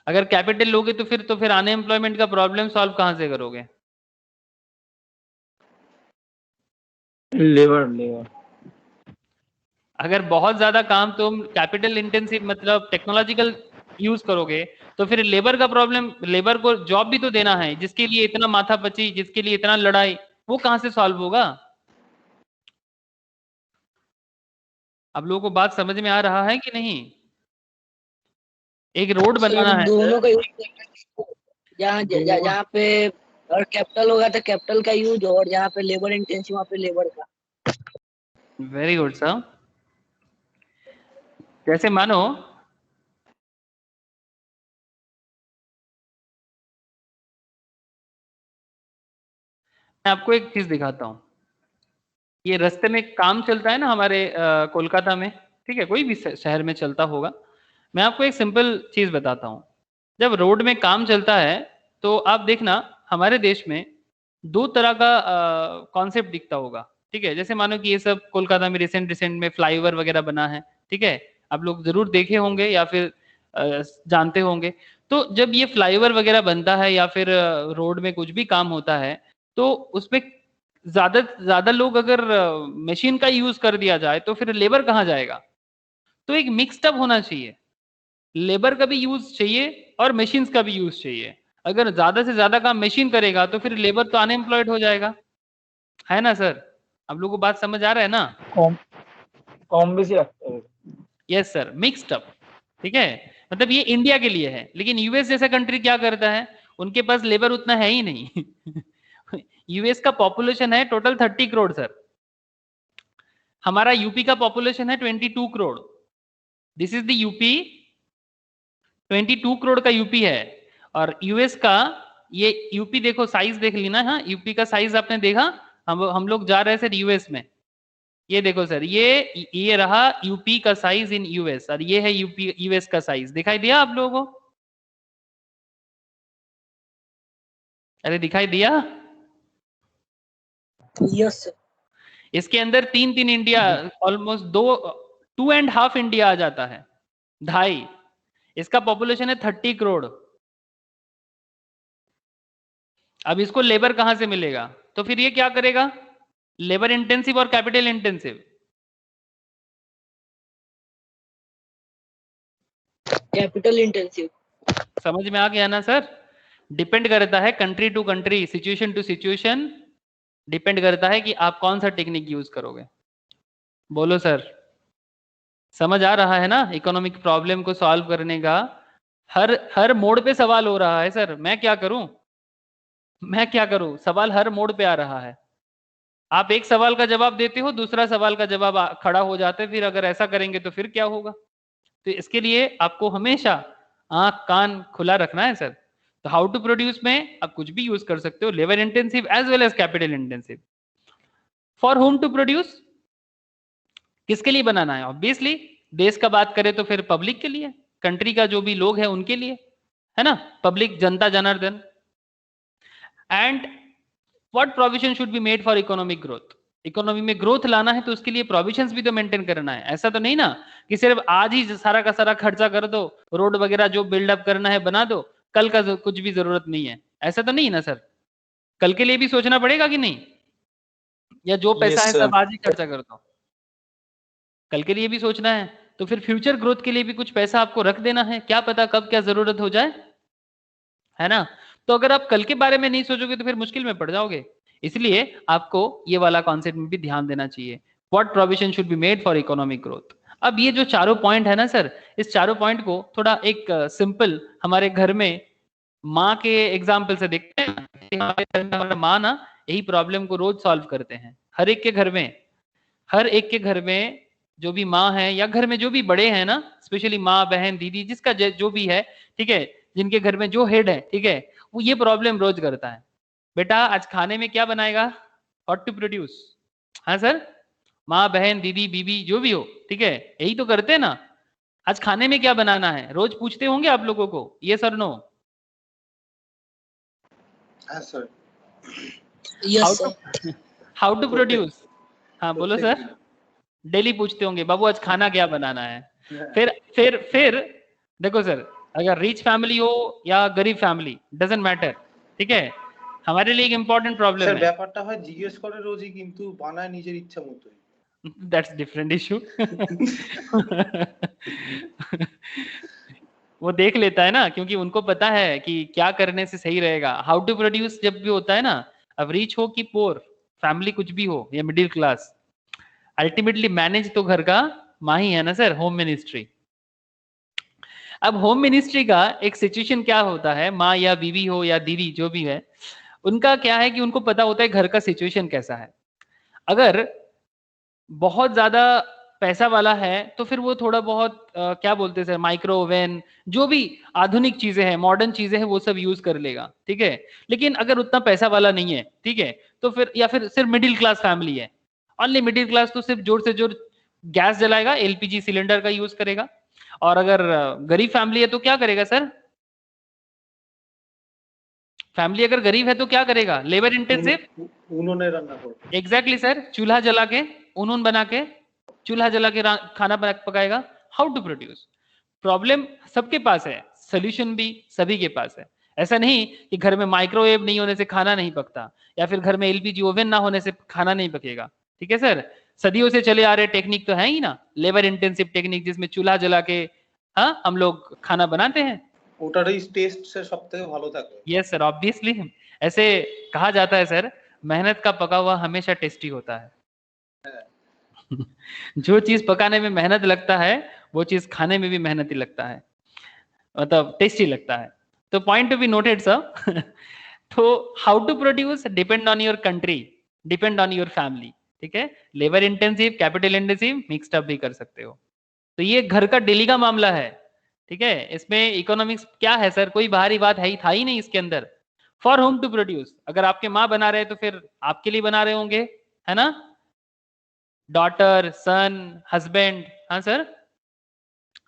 अगर कैपिटल लोगे तो फिर अनएम्प्लॉयमेंट का प्रॉब्लम सॉल्व कहां से करोगे? लेबर अगर बहुत ज्यादा काम तुम कैपिटल इंटेंसिव मतलब टेक्नोलॉजिकल यूज करोगे, तो फिर लेबर का प्रॉब्लम, लेबर को जॉब भी तो देना है, जिसके लिए इतना माथापच्ची, जिसके लिए इतना लड़ाई, वो कहां से सॉल्व होगा? आप लोगों को बात समझ में आ रहा है कि नहीं? एक रोड बनाना है दोनों का यूज करना है। जहाँ पे और कैपिटल होगा तो कैपिटल का यूज, और जहाँ पे लेबर इंटेंसिव वहाँ पे लेबर का। Very good sir. जैसे मानो मैं आपको एक चीज दिखाता हूँ, ये रास्ते में काम चलता है ना हमारे कोलकाता में, ठीक है, कोई भी शहर में चलता होगा। मैं आपको एक सिंपल चीज बताता हूँ, जब रोड में काम चलता है तो आप देखना हमारे देश में दो तरह का कॉन्सेप्ट दिखता होगा, ठीक है। जैसे मानो कि ये सब कोलकाता में रिसेंट में फ्लाईओवर वगैरह बना है, ठीक है, आप लोग जरूर देखे होंगे या फिर जानते होंगे। तो जब ये फ्लाईओवर वगैरह बनता है या फिर रोड में कुछ भी काम होता है, तो उसमें ज्यादा लोग अगर मशीन का यूज कर दिया जाए तो फिर लेबर कहाँ जाएगा? तो एक मिक्सड अप होना चाहिए, लेबर का भी यूज चाहिए और मशीन्स का भी यूज चाहिए। अगर ज्यादा से ज्यादा काम मशीन करेगा तो फिर लेबर तो अनएम्प्लॉयड हो जाएगा, है ना सर? आप लोगों को बात समझ आ रहा है ना? कम बेसी रखते हैं। यस सर, मिक्सड अप, ठीक है। मतलब ये इंडिया के लिए है, लेकिन यूएस जैसा कंट्री क्या करता है, उनके पास लेबर उतना है ही नहीं यूएस का पॉपुलेशन है टोटल 30 करोड़ सर, हमारा यूपी का पॉपुलेशन है 22 crore. This is the UP 22 crore का यूपी है, और यूएस का ये यूपी देखो साइज देख लेना। हाँ, यूपी का साइज आपने देखा, हम लोग जा रहे हैं सर यूएस में। ये देखो सर, ये रहा यूपी का साइज इन यूएस, और ये है यूपी यूएस का साइज। दिखाई दिया आप लोगों को? अरे दिखाई दिया? Yes sir. इसके अंदर 3 इंडिया, ऑलमोस्ट 2.5 इंडिया आ जाता है, 2.5। इसका पॉपुलेशन है 30 करोड़। अब इसको लेबर कहां से मिलेगा? तो फिर ये क्या करेगा? लेबर इंटेंसिव और कैपिटल इंटेंसिव? Capital intensive. समझ में आ गया ना सर? डिपेंड करता है country to country, situation to situation, depend करता है कि आप कौन सा टेक्निक यूज करोगे। बोलो सर, समझ आ रहा है ना? इकोनॉमिक प्रॉब्लम को सॉल्व करने का हर मोड़ पे सवाल हो रहा है सर। मैं क्या करूं? सवाल हर मोड़ पे आ रहा है। आप एक सवाल का जवाब देते हो, दूसरा सवाल का जवाब खड़ा हो जाता है। फिर अगर ऐसा करेंगे तो फिर क्या होगा? तो इसके लिए आपको हमेशा आंख कान खुला रखना है सर। तो हाउ टू प्रोड्यूस में आप कुछ भी यूज कर सकते हो, labour intensive as well as capital intensive. For whom to produce, किसके लिए बनाना है? ऑब्वियसली देश का बात करें तो फिर पब्लिक के लिए, कंट्री का जो भी लोग है उनके लिए, है ना? Public, Janata Janardan. And what provision should be made for economic growth? Economy में ग्रोथ लाना है तो उसके लिए प्रोविजंस भी तो मेंटेन करना है। ऐसा तो नहीं ना कि सिर्फ आज ही सारा का सारा खर्चा कर दो, रोड वगैरह जो बिल्डअप करना है बना दो, कल का कुछ भी जरूरत नहीं है। ऐसा तो नहीं है ना सर? कल के लिए भी सोचना पड़ेगा कि नहीं? या जो पैसा है सब आज ही खर्चा कर दो? कल के लिए भी सोचना है। तो फिर फ्यूचर ग्रोथ के लिए भी कुछ पैसा आपको रख देना है, क्या पता कब क्या जरूरत हो जाए, है ना? तो अगर आप कल के बारे में नहीं सोचोगे तो फिर मुश्किल में पड़ जाओगे। इसलिए आपको ये वाला कॉन्सेप्ट में भी ध्यान देना चाहिए। What provision should be made for economic growth. अब ये जो चारों पॉइंट है ना सर, इस चारों पॉइंट को थोड़ा एक सिंपल हमारे घर में माँ के एग्जाम्पल से देखते हैं। हमारे घर में हमारा माँ ना यही प्रॉब्लम को रोज सॉल्व करते हैं। हर एक के घर में जो भी माँ है या घर में जो भी बड़े हैं ना, स्पेशली माँ बहन दीदी, जिसका जो भी है, ठीक है, जिनके घर में जो हेड है, ठीक है, वो ये प्रॉब्लम रोज करता है। बेटा आज खाने में क्या बनाएगा? What to produce? हाँ सर, माँ बहन दीदी बीबी जो भी हो, ठीक है, यही तो करते हैं ना। आज खाने में क्या बनाना है रोज पूछते होंगे आप लोगों को, ये सर नो? हाँ sir. Yes sir. How to produce? हाँ बोलो सर। डेली पूछते होंगे बाबू आज खाना क्या बनाना है। फिर देखो सर, अगर रिच फैमिली हो या गरीब फैमिली, डजंट मैटर, ठीक है, हमारे लिए एक इम्पोर्टेंट प्रॉब्लम है। ব্যাপারটা হয় জিজ্ঞেস করে রোজই, কিন্তু বানায় নিজের ইচ্ছা মতোই। That's different issue. वो देख लेता है ना, क्योंकि उनको पता है कि क्या करने से सही रहेगा। हाउ टू प्रोड्यूस जब भी होता है ना, अब रिच हो कि पोर फैमिली कुछ भी हो या मिडिल क्लास, अल्टीमेटली मैनेज तो घर का माँ ही है ना सर, होम मिनिस्ट्री। अब होम मिनिस्ट्री का एक सिचुएशन क्या होता है, माँ या बीवी हो या दीदी जो भी है, उनका क्या है कि उनको पता होता है घर का सिचुएशन कैसा है। अगर बहुत ज्यादा पैसा वाला है तो फिर वो थोड़ा बहुत क्या बोलते हैं सर, माइक्रो ओवन, जो भी आधुनिक चीजें हैं, मॉडर्न चीजें हैं, वो सब यूज कर लेगा, ठीक है। लेकिन अगर उतना पैसा वाला नहीं है, ठीक है, तो फिर या फिर सिर्फ मिडिल क्लास फैमिली है, ओनली मिडिल क्लास, तो सिर्फ जोर से जोर गैस जलाएगा, एलपीजी सिलेंडर का यूज करेगा। और अगर गरीब फैमिली है तो क्या करेगा सर? फैमिली अगर गरीब है तो क्या करेगा? लेबर इंटेंसिव, उन्होंने रन्ना करो। एग्जैक्टली सर, चूल्हा जला के, उन्होंने बना के, चूल्हा जला के खाना पकाएगा। How to produce? प्रॉब्लम सबके पास है, सोल्यूशन भी सभी के पास है। ऐसा नहीं कि घर में माइक्रोवेव नहीं होने से खाना नहीं पकता, या फिर घर में एलपीजी ओवन ना होने से खाना नहीं पकेगा, ठीक है सर। सदियों से चले आ रहे टेक्निक तो है ही ना, लेबर इंटेंसिव टेक्निक, जिसमें चूल्हा जला के हाँ हम लोग खाना बनाते हैं। ওটারই টেস্ট সে সবথেকে ভালো থাকে। यस सर, ऑब्वियसली ऐसे कहा जाता है सर, मेहनत का पका हुआ हमेशा टेस्टी होता है। जो चीज पकाने में मेहनत लगता है वो चीज खाने में भी मेहनती लगता है, मतलब टेस्टी लगता है। तो point to be noted sir. तो how to produce depend on your country, depend on your family, ठीक है। Labour intensive, capital intensive, mixed up भी कर सकते हो। तो ये घर का डेली का मामला है, ठीक है, इसमें इकोनॉमिक्स क्या है सर, कोई बाहरी बात है ही था ही नहीं इसके अंदर। फॉर होम टू प्रोड्यूस, अगर आपके माँ बना रहे हैं तो फिर आपके लिए बना रहे होंगे, है ना, डॉटर, सन, हस्बैंड, हाँ सर,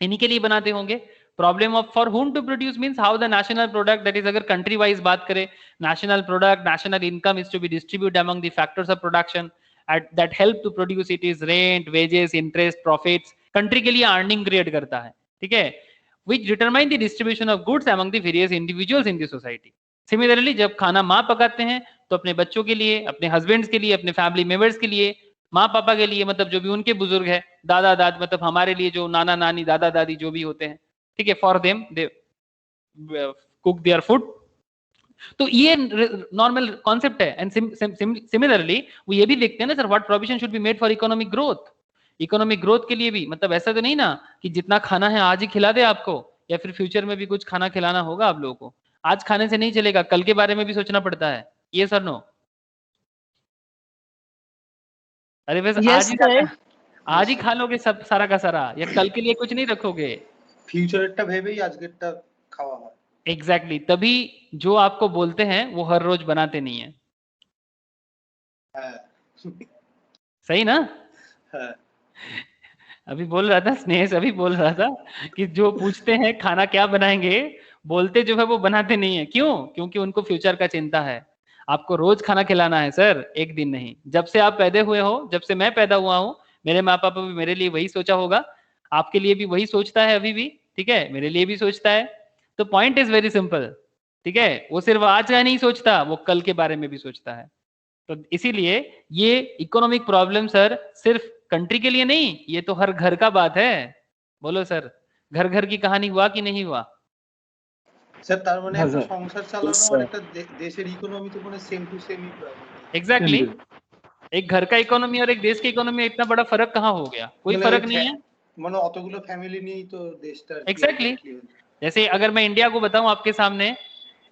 इन्हीं के लिए बनाते होंगे। Problem of for whom to produce means how the national product, that is अगर कंट्री वाइज बात करें, national product, national income is to be distribute among the factors of production that help to produce it is rent, wages, interest, profits, country के लिए earning create करता है, ठीक है, which determine the distribution of goods among the various individuals in the society. Similarly, जब खाना माँ पकाते हैं तो अपने बच्चों के लिए, अपने हस्बैंड्स के लिए, अपने फैमिली मेंबर्स के लिए, माँ पापा के लिए, मतलब जो भी उनके बुजुर्ग है, दादा दादी, मतलब हमारे लिए जो नाना नानी, दादा दादी जो भी होते हैं, ठीक है, for them they cook their food. तो ये नॉर्मल कॉन्सेप्ट है। एंड सिमिलरली वो ये भी देखते हैं ना sir, what provision should be made for economic growth. Economic growth के लिए भी, मतलब ऐसा तो नहीं ना कि जितना खाना है आज ही खिला दे आपको, या फिर फ्यूचर में भी कुछ खाना खिलाना होगा आप लोगों को। आज खाने से नहीं चलेगा, कल के बारे में भी सोचना पड़ता है। ये सर नो? अरे वैसे आज ही खा लोगे सब सारा का सारा, या कल के लिए कुछ नहीं रखोगे? ফিউচারেরটা ভেবেই আজকেরটা খাওয়া হয়। एग्जैक्टली, तभी जो आपको बोलते हैं वो हर रोज बनाते नहीं है। सही ना? अभी बोल रहा था स्नेह, अभी बोल रहा था कि जो पूछते हैं खाना क्या बनाएंगे, बोलते जो है वो बनाते नहीं है। क्यों? क्योंकि उनको फ्यूचर का चिंता है। आपको रोज खाना खिलाना है सर, एक दिन नहीं। जब से आप पैदा हुए हो, जब से मैं पैदा हुआ हूँ, मेरे माँ पापा भी मेरे लिए वही सोचा होगा, आपके लिए भी वही सोचता है अभी भी, ठीक है, मेरे लिए भी सोचता है। तो पॉइंट इज वेरी सिंपल, ठीक है, वो सिर्फ आज का नहीं सोचता, वो कल के बारे में भी सोचता है। तो इसीलिए ये इकोनॉमिक प्रॉब्लम सर सिर्फ कंट्री के लिए नहीं, ये तो हर घर का बात है। बोलो सर, घर घर की कहानी हुआ कि नहीं हुआ? স্যার তার মানে একটা সংসার চালানো আর একটা দেশের ইকোনমি তো মানে সেম टू सेम ही प्रॉब्लम। एग्जैक्टली, एक घर का इकोनॉमी और एक देश की इकोनॉमी में इतना बड़ा फर्क कहाँ हो गया? कोई फर्क नहीं है। মানে অতগুলো ফ্যামিলি নিয়েই তো দেশটা। एग्जैक्टली, जैसे अगर मैं इंडिया को बताऊं आपके सामने,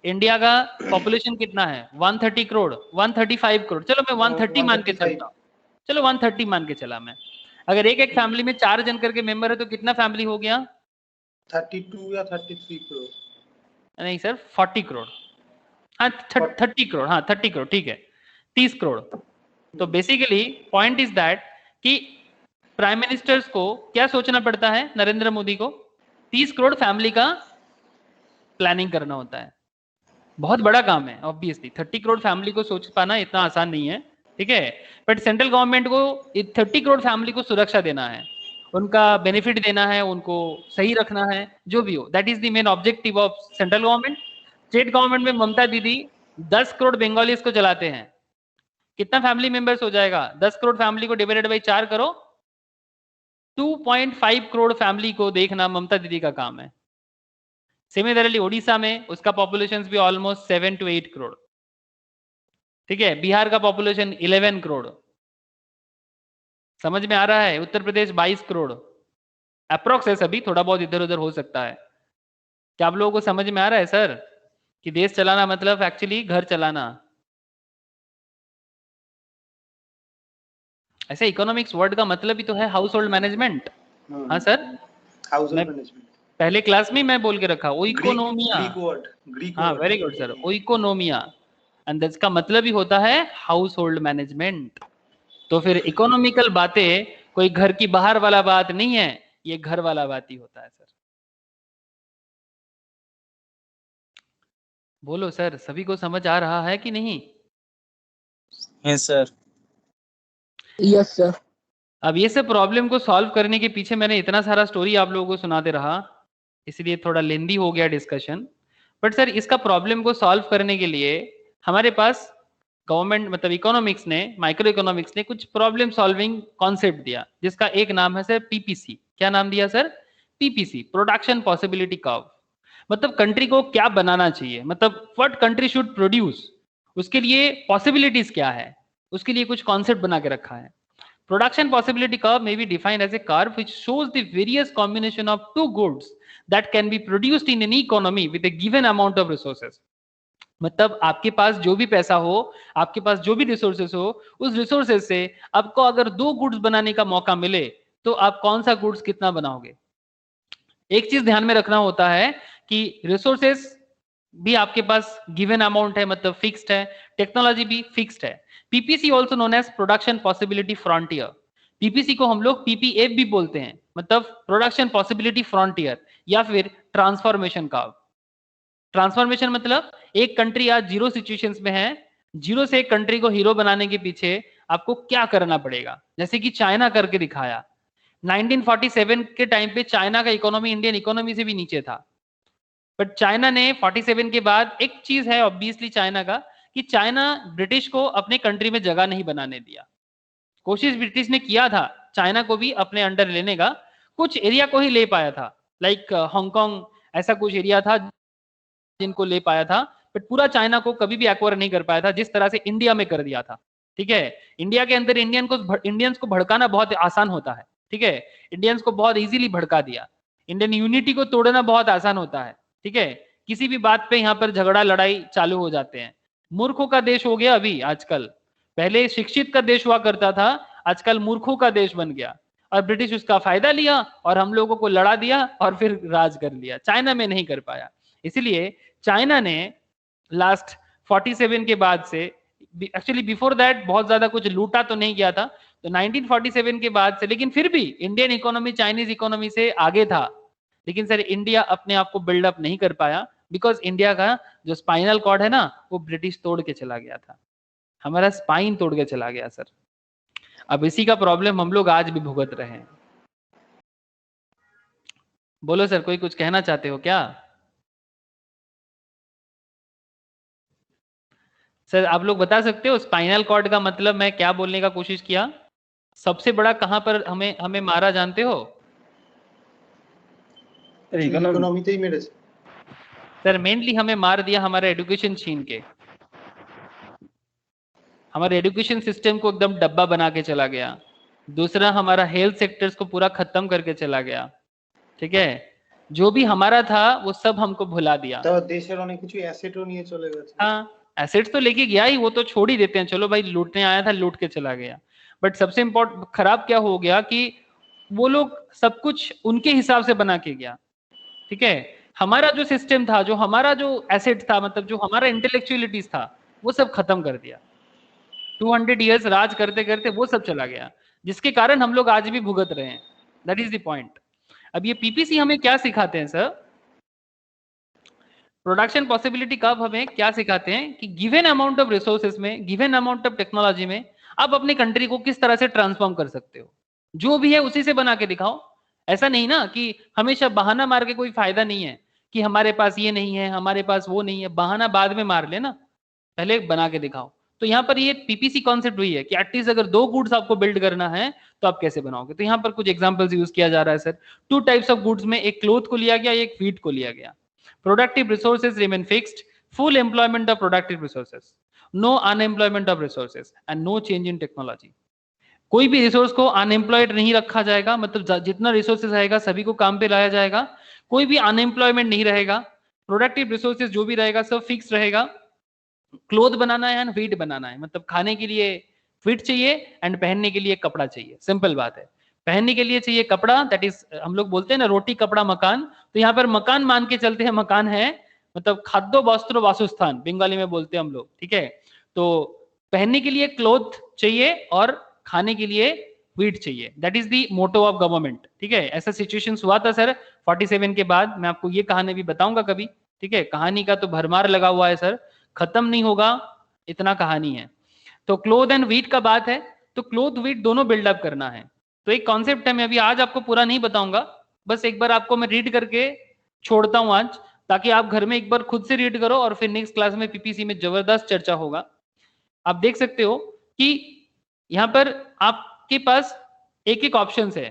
इंडिया का पॉपुलेशन कितना है? 130 करोड़, 135 करोड़, चलो मैं 130 मान के चलता हूँ, चलो 130 मान के चला मैं। अगर एक एक फैमिली में 4 जन करके मेंबर है तो कितना फैमिली हो गया? 32 या 33 करोड़। नहीं सर, 40 करोड़। हाँ 30 करोड़, हाँ 30 करोड़, ठीक है, 30 करोड़। तो बेसिकली पॉइंट इज दैट कि प्राइम मिनिस्टर्स को क्या सोचना पड़ता है, नरेंद्र मोदी को 30 करोड़ फैमिली का प्लानिंग करना होता है। बहुत बड़ा काम है ऑब्वियसली, 30 करोड़ फैमिली को सोच पाना इतना आसान नहीं है, ठीक है। बट सेंट्रल गवर्नमेंट को 30 करोड़ फैमिली को सुरक्षा देना है, उनका बेनिफिट देना है, उनको सही रखना है, जो भी हो, that is the main objective of central government. State government में ममता दीदी 10 करोड़ बंगालीज को चलाते हैं। कितना फैमिली मेंबर्स हो जाएगा? 10 करोड़ फैमिली को डिवाइडेड बाई 4 करो, 2.5 करोड़ फैमिली को देखना ममता दीदी का काम है। सिमिलरली ओडिशा में उसका पॉपुलेशन भी ऑलमोस्ट 7 to 8 करोड़, ठीक है। बिहार का पॉपुलेशन 11 करोड़, समझ में आ रहा है। उत्तर प्रदेश 22 करोड़ अप्रोक्स है, सभी थोड़ा बहुत इधर उधर हो सकता है। क्या आप लोगों को समझ में आ रहा है सर कि देश चलाना मतलब एक्चुअली घर चलाना? ऐसे इकोनॉमिक्स वर्ड का मतलब ही तो है हाउस होल्ड मैनेजमेंट। हाँ सर, हाउस होल्ड मैनेजमेंट पहले क्लास में मैं बोल के रखा, ओइकोनोमिया। हाँ वेरी गुड सर, ओइकोनोमिया, एंड इसका मतलब ही होता है हाउस होल्ड मैनेजमेंट। तो फिर इकोनॉमिकल बातें कोई घर की बाहर वाला बात नहीं है, ये घर वाला बात ही होता है सर। बोलो सर, सभी को समझ आ रहा है कि नहीं? Yes sir. Yes sir. अब ये सब प्रॉब्लम को सॉल्व करने के पीछे मैंने इतना सारा स्टोरी आप लोगों को सुनाते रहा, इसलिए थोड़ा लेंदी हो गया डिस्कशन। बट सर इसका प्रॉब्लम को सॉल्व करने के लिए हमारे पास गवर्नमेंट मतलब इकोनॉमिक्स ने, माइक्रो इकोनॉमिक्स ने कुछ प्रॉब्लम सॉल्विंग कॉन्सेप्ट दिया, जिसका एक नाम है सर पीपीसी। क्या नाम दिया sir? PPC, production possibility curve. मतलब कंट्री को क्या बनाना चाहिए, मतलब व्हाट कंट्री शुड प्रोड्यूस, उसके लिए पॉसिबिलिटीज क्या है, उसके लिए कुछ कॉन्सेप्ट बना के रखा है। Production possibility curve may be defined as a curve which shows the various combination of two goods that can be produced in any economy with a given amount of resources. मतलब आपके पास जो भी पैसा हो, आपके पास जो भी रिसोर्सेस हो, उस रिसोर्सेस से आपको अगर 2 गुड्स बनाने का मौका मिले तो आप कौन सा गुड्स कितना बनाओगे? एक चीज ध्यान में रखना होता है कि रिसोर्सेस भी आपके पास गिवन अमाउंट है, मतलब फिक्स्ड है, टेक्नोलॉजी भी फिक्स्ड है। PPC also known as production possibility frontier, PPC को हम लोग पीपीएफ भी बोलते हैं, मतलब प्रोडक्शन पॉसिबिलिटी फ्रंटियर या फिर ट्रांसफॉर्मेशन का। ट्रांसफॉर्मेशन मतलब एक कंट्री आज जीरो सिचुएशंस में है, जीरो से एक कंट्री को हीरो बनाने के पीछे आपको क्या करना पड़ेगा, जैसे कि चाइना करके दिखाया। 1947 के टाइम पे चाइना का इकोनॉमी इंडियन इकोनॉमी से भी नीचे था, बट चाइना ने 47 के बाद, एक चीज है ऑब्वियसली चाइना का, कि चाइना ब्रिटिश को अपने कंट्री में जगह नहीं बनाने दिया। कोशिश ब्रिटिश ने किया था चाइना को भी अपने अंडर लेने का, कुछ एरिया को ही ले पाया था, लाइक हांगकांग ऐसा कुछ एरिया था जिनको ले पाया था, बट पूरा चाइना को कभी भी एक्वायर नहीं कर पाया था, जिस तरह से इंडिया में कर दिया था। ठीक है, इंडिया के अंदर इंडियंस को भड़काना बहुत आसान होता है। ठीक है, इंडियंस को बहुत इजीली भड़का दिया। इंडियन यूनिटी को तोड़ना बहुत आसान होता है। ठीक है, किसी भी बात पे यहाँ पर झगड़ा लड़ाई चालू हो जाते हैं। मूर्खों का देश हो गया अभी आजकल, पहले शिक्षित का देश हुआ करता था, आजकल मूर्खों का देश बन गया, और ब्रिटिश उसका फायदा लिया और हम लोगों को लड़ा दिया और फिर राज कर लिया। चाइना में नहीं कर पाया, इसलिए चाइना ने लास्ट 47 के बाद से, एक्चुअली बिफोर दैट बहुत ज्यादा कुछ लूटा तो नहीं गया था, तो 1947 के बाद से, लेकिन फिर भी इंडियन इकोनॉमी चाइनीज इकोनॉमी से आगे था। लेकिन सर इंडिया अपने आप को बिल्डअप नहीं कर पाया, बिकॉज इंडिया का जो स्पाइनल कॉर्ड है ना, वो ब्रिटिश तोड़ के चला गया था, हमारा स्पाइन तोड़ के चला गया सर। अब इसी का प्रॉब्लम हम लोग आज भी भुगत रहे हैं। बोलो सर, कोई कुछ कहना चाहते हो क्या? सर आप लोग बता सकते हो स्पाइनल कॉर्ड का मतलब मैं क्या बोलने का कोशिश किया? सबसे बड़ा कहां पर हमें हमें मारा जानते हो? इकोनॉमी ही मेरे सर मेनली हमें मार दिया हमारा एजुकेशन छीन के, हमारे एजुकेशन सिस्टम को एकदम डब्बा बना के चला गया। दूसरा, हमारा हेल्थ सेक्टर्स को पूरा खत्म करके चला गया। ठीक है, जो भी हमारा था वो सब हमको भुला दिया। तो देशेर अनेक कुछ एसेटও নিয়ে চলে গেছে। हाँ, एसेट्स तो लेके गया ही, वो तो छोड़ ही देते हैं, चलो भाई लूटने आया था लूट के चला गया। बट सबसे इम्पोर्टेंट खराब क्या हो गया कि वो लोग सब कुछ उनके हिसाब से बना के गया। ठीक है, हमारा जो सिस्टम था, जो हमारा जो एसेट था, मतलब जो हमारा इंटेलेक्चुअलिटीज था, वो सब खत्म कर दिया। 200 ईयर्स राज करते करते वो सब चला गया, जिसके कारण हम लोग आज भी भुगत रहे हैं। That is the point. अब ये पीपीसी हमें क्या सिखाते हैं सर? प्रोडक्शन पॉसिबिलिटी कब हमें क्या सिखाते हैं कि गिवन अमाउंट ऑफ रिसोर्सेज में, गिवन अमाउंट ऑफ टेक्नोलॉजी में आप अपनी कंट्री को किस तरह से ट्रांसफॉर्म कर सकते हो। जो भी है उसी से बना के दिखाओ। ऐसा नहीं ना कि हमेशा बहाना मार के कोई फायदा नहीं है कि हमारे पास ये नहीं है, हमारे पास वो नहीं है, बहाना बाद में मार लेना, पहले बना के दिखाओ। तो यहाँ पर ये पीपीसी कॉन्सेप्ट हुई है कि एटलीस्ट अगर 2 गुड्स आपको बिल्ड करना है तो आप कैसे बनाओगे। तो यहाँ पर कुछ एग्जांपल्स यूज किया जा रहा है सर। 2 टाइप्स ऑफ गुड्स में, एक क्लोथ को लिया गया, एक फीड को लिया गया। Productive resources remain fixed, full employment of productive resources, no unemployment of resources and no change in technology. कोई भी रिसोर्स को अनएम्प्लॉयड नहीं रखा जाएगा, मतलब जितना रिसोर्सेज आएगा सभी को काम पे लाया जाएगा, कोई भी अनएम्प्लॉयमेंट नहीं रहेगा। प्रोडक्टिव रिसोर्सेज जो भी रहेगा सब फिक्स रहेगा। क्लोथ बनाना है एंड फीड बनाना है, मतलब खाने के लिए फीड चाहिए एंड पहनने के लिए कपड़ा चाहिए। सिंपल बात है, पहनने के लिए चाहिए कपड़ा, दैट इज हम लोग बोलते हैं ना रोटी कपड़ा मकान, तो यहाँ पर मकान मान के चलते हैं, मकान है मतलब खाद्य वस्त्र वासस्थान बंगाली में बोलते हैं हम लोग। ठीक है, तो पहनने के लिए क्लोथ चाहिए और खाने के लिए फीड चाहिए, that is the motto of government. ठीक है, ऐसा सिचुएशन हुआ था सर 47 के बाद। मैं आपको ये कहानी भी बताऊंगा कभी। ठीक है, कहानी का तो भरमार लगा हुआ है सर, खत्म नहीं होगा, इतना कहानी है। तो क्लोथ एंड वीट का बात है, तो क्लोथ वीट दोनों बिल्डअप करना है। तो एक कॉन्सेप्ट है, मैं अभी आज आपको पूरा नहीं बताऊंगा, बस एक बार आपको मैं रीड करके छोड़ता हूं आज, ताकि आप घर में एक बार खुद से रीड करो और फिर नेक्स्ट क्लास में पीपीसी में जबरदस्त चर्चा होगा। आप देख सकते हो कि यहाँ पर आपके पास एक एक ऑप्शन है,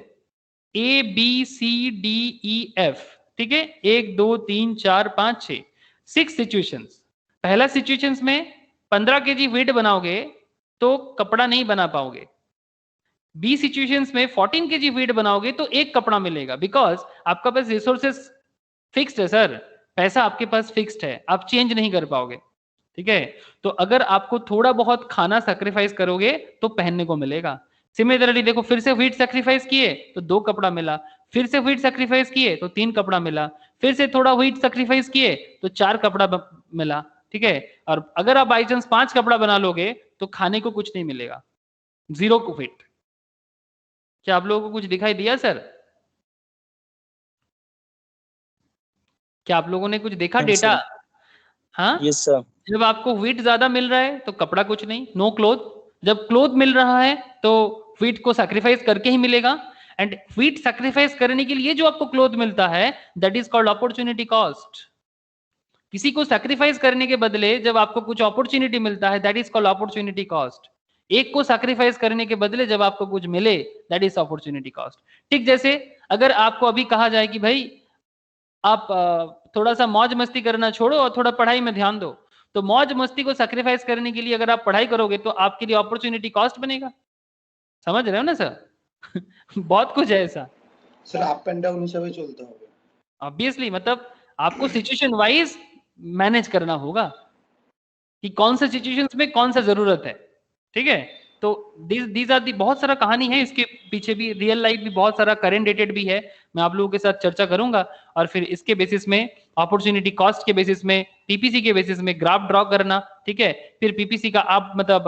A B C D E F. ठीक है, 1 2 3 4 5 6 6 सिचुएशंस। पहला सिचुएशंस में 15 केजी वेट बनाओगे तो कपड़ा नहीं बना पाओगे। बी सिचुएशंस में 14 केजी वेट बनाओगे तो एक कपड़ा मिलेगा, बिकॉज आपका पास रिसोर्सेस फिक्स्ड है सर, पैसा आपके पास फिक्स्ड है, आप चेंज नहीं कर पाओगे। ठीक है, तो अगर आपको थोड़ा बहुत खाना सैक्रिफाइस करोगे तो पहनने को मिलेगा, सिमिलरली देखो, फिर से व्हीट सेक्रीफाइस किए तो 2 कपड़ा मिला, फिर से व्हीट सेक्रीफाइस किए तो 3 कपड़ा मिला, फिर से थोड़ा व्हीट सेक्रीफाइस किए तो 4 कपड़ा मिला, ठीक है। और अगर आप बाई चांस 5 कपड़ा बना लोगे तो खाने को कुछ नहीं मिलेगा, 0 व्हीट। क्या आप लोगों को कुछ दिखाई दिया सर? क्या आप लोगों ने कुछ देखा Yes, डेटा? sir. हाँ, Yes, sir. जब आपको व्हीट ज्यादा मिल रहा है तो कपड़ा कुछ नहीं, नो क्लोथ। जब क्लोथ मिल रहा है तो व्हीट को सैक्रिफाइस करके ही मिलेगा, एंड व्हीट सैक्रिफाइस करने के लिए जो आपको क्लोथ मिलता है that is called opportunity cost. किसी को सैक्रिफाइस करने के बदले जब आपको कुछ अपॉर्चुनिटी मिलता है that is called opportunity cost. एक को सैक्रिफाइस करने के बदले जब आपको कुछ मिले दैट इज अपॉर्चुनिटी कॉस्ट। ठीक जैसे अगर आपको अभी कहा जाए कि भाई आप थोड़ा सा मौज मस्ती करना छोड़ो और थोड़ा पढ़ाई में ध्यान दो, तो मौज मस्ती को सैक्रिफाइस करने के लिए अगर आप पढ़ाई करोगे तो आपके लिए अपॉर्चुनिटी कॉस्ट बनेगा। समझ रहे हो ना सर? बहुत कुछ है ऐसा। স্যার আপ এন্ড ডাউন হিসাবে চলতে হবে। ऑब्वियसली, मतलब आपको सिचुएशन वाइज मैनेज करना होगा कि कौन से सिचुएशंस में कौन सा जरूरत है, ठीक है। तो दीज आर दी, बहुत सारा कहानी है इसके पीछे भी, रियल लाइफ भी बहुत सारा करंट डेटेड भी है, मैं आप लोगों के साथ चर्चा करूंगा। और फिर इसके बेसिस में अपॉर्चुनिटी कॉस्ट के बेसिस में, पीपीसी के बेसिस में ग्राफ ड्रॉ करना, ठीक है। फिर पीपीसी का आप मतलब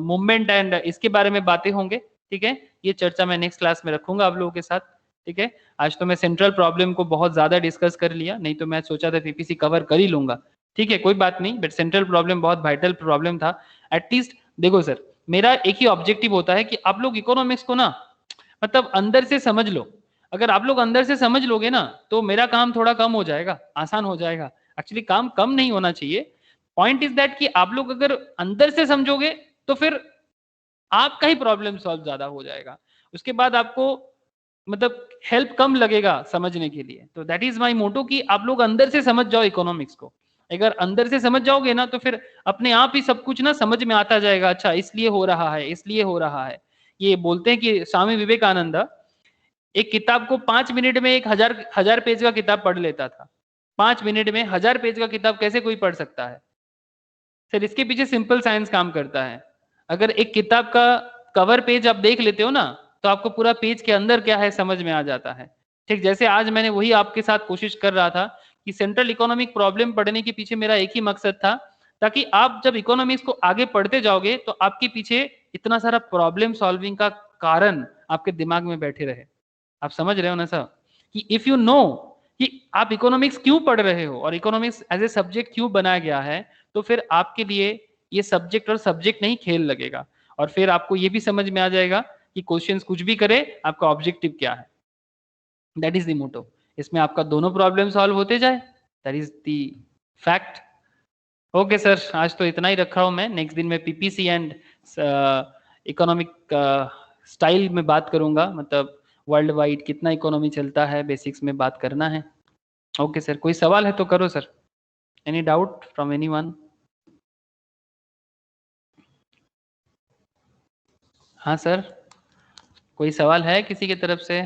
मूवमेंट एंड इसके बारे में बातें होंगे, ठीक है। ये चर्चा मैं नेक्स्ट क्लास में रखूंगा आप लोगों के साथ, ठीक है। आज तो मैं सेंट्रल प्रॉब्लम को बहुत ज्यादा डिस्कस कर लिया, नहीं तो मैं सोचा था पीपीसी कवर कर ही लूंगा, ठीक है, कोई बात नहीं, बट सेंट्रल प्रॉब्लम बहुत वाइटल प्रॉब्लम था। एटलीस्ट देखो सर, मेरा एक ही ऑब्जेक्टिव होता है कि आप लोग इकोनॉमिक्स को ना मतलब अंदर से समझ लो। अगर आप लोग अंदर से समझ लोगे ना तो मेरा काम थोड़ा कम हो जाएगा, आसान हो जाएगा। एक्चुअली काम कम नहीं होना चाहिए, पॉइंट इज दैट कि आप लोग अगर अंदर से समझोगे तो फिर आपका ही प्रॉब्लम सॉल्व ज्यादा हो जाएगा, उसके बाद आपको मतलब हेल्प कम लगेगा समझने के लिए। तो दैट इज माय मोटो कि आप लोग अंदर से समझ जाओ इकोनॉमिक्स को। अगर अंदर से समझ जाओगे ना तो फिर अपने आप ही सब कुछ ना समझ में आता जाएगा, अच्छा इसलिए हो रहा है, इसलिए हो रहा है। ये बोलते हैं कि स्वामी विवेकानंद एक किताब को 5 मिनट में 1000 पेज का किताब पढ़ लेता था। 5 मिनट में 1000 पेज का किताब कैसे कोई पढ़ सकता है सर? इसके पीछे सिंपल साइंस काम करता है। अगर एक किताब का कवर पेज आप देख लेते हो ना तो आपको पूरा पेज के अंदर क्या है समझ में आ जाता है। ठीक जैसे आज मैंने वही आपके साथ कोशिश कर रहा था कि सेंट्रल इकोनॉमिक प्रॉब्लम पढ़ने के पीछे मेरा एक ही मकसद था, ताकि आप जब इकोनॉमिक्स को आगे पढ़ते जाओगे तो आपके पीछे इतना सारा प्रॉब्लम सॉल्विंग का कारण आपके दिमाग में बैठे रहे। आप समझ रहे हो ना सर कि इफ यू नो कि आप इकोनॉमिक्स क्यों पढ़ रहे हो और इकोनॉमिक्स एज ए सब्जेक्ट क्यों बनाया गया है, तो फिर आपके लिए ये सब्जेक्ट और सब्जेक्ट नहीं खेल लगेगा। और फिर आपको ये भी समझ में आ जाएगा कि क्वेश्चंस कुछ भी करे आपका ऑब्जेक्टिव क्या है। That is the motto. इसमें आपका दोनों प्रॉब्लम सॉल्व होते जाए, that is the fact. Okay sir, आज तो इतना ही रखा हूं मैं। नेक्स्ट दिन में पीपीसी एंड इकोनॉमिक स्टाइल में बात करूंगा, मतलब वर्ल्ड वाइड कितना इकोनॉमी चलता है, बेसिक्स में बात करना है। ओके सर, कोई सवाल है तो करो sir. Any doubt from anyone? हाँ सर, कोई सवाल है किसी की तरफ से?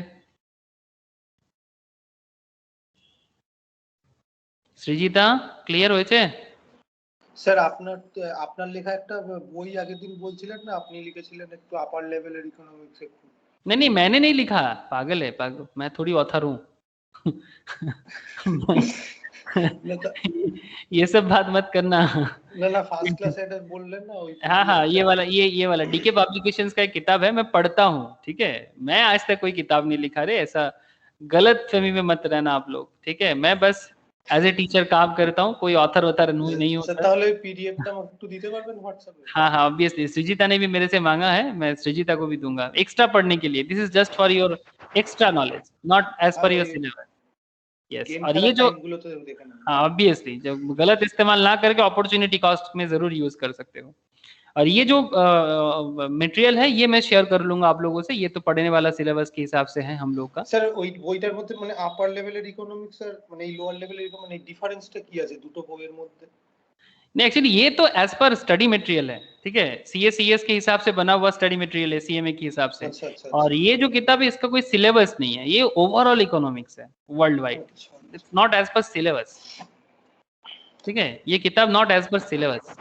সৃজিতা ক্লিয়ার হয়েছে? স্যার আপনার আপনার লেখা একটা বই আগের দিন বলছিলেন না, আপনি লিখেছিলেন একটু আপার লেভেলের ইকোনমিক্স একটু। नहीं नहीं, मैंने नहीं लिखा, पागल है पागल, मैं थोड़ी ऑथर हूँ। ये सब बात मत करना। না না ফার্স্ট ক্লাসে এটা বললেন না ওই। हाँ हाँ, ये वाला डीके पब्लिकेशंस का एक किताब है, मैं पढ़ता हूँ, ठीक है। मैं आज तक कोई किताब नहीं लिखा रे, ऐसा गलत फहमी में मत रहना आप लोग, ठीक है। मैं बस एज ए टीचर काम करता हूँ, कोई ऑथर वथर नहीं স্যার होता। তাহলে ওই পিডিএফটা আমাকে একটু দিতে পারবেন হোয়াটসঅ্যাপে? हाँ हाँ, ऑब्वियसली सृजिता ने भी मेरे से मांगा है, मैं सृजिता को भी दूंगा एक्स्ट्रा पढ़ने के लिए। This is just for your extra knowledge, not as per your syllabus. Yes, और ये जो টাইমগুলোতে দেখে নেন। हाँ ऑब्वियसली, जब गलत इस्तेमाल ना करके अपॉर्चुनिटी कॉस्ट में जरूर यूज कर सकते हो। और ये जो मटेरियल है ये मैं शेयर कर लूंगा आप लोगों से, ये तो पढ़ने वाला सिलेबस के हिसाब से है हम लोग का। স্যার ওই বইটার মধ্যে মানে আপার লেভেলের ইকোনমিক্স আর মানে এই লোয়ার লেভেলের মানে ডিফারেন্সটা কি আছে দুটো বইয়ের মধ্যে? नहीं, एक्चुअली ये तो एज पर स्टडी मटेरियल है, ठीक है। सीएस के हिसाब से बना हुआ स्टडी मटेरियल है, सीएमए के हिसाब से। अच्छा अच्छा और ये जो किताब है इसका कोई सिलेबस नहीं है, ये ओवरऑल इकोनॉमिक्स है world wide, it's not as per syllabus, ठीक है। ये किताब not as per syllabus.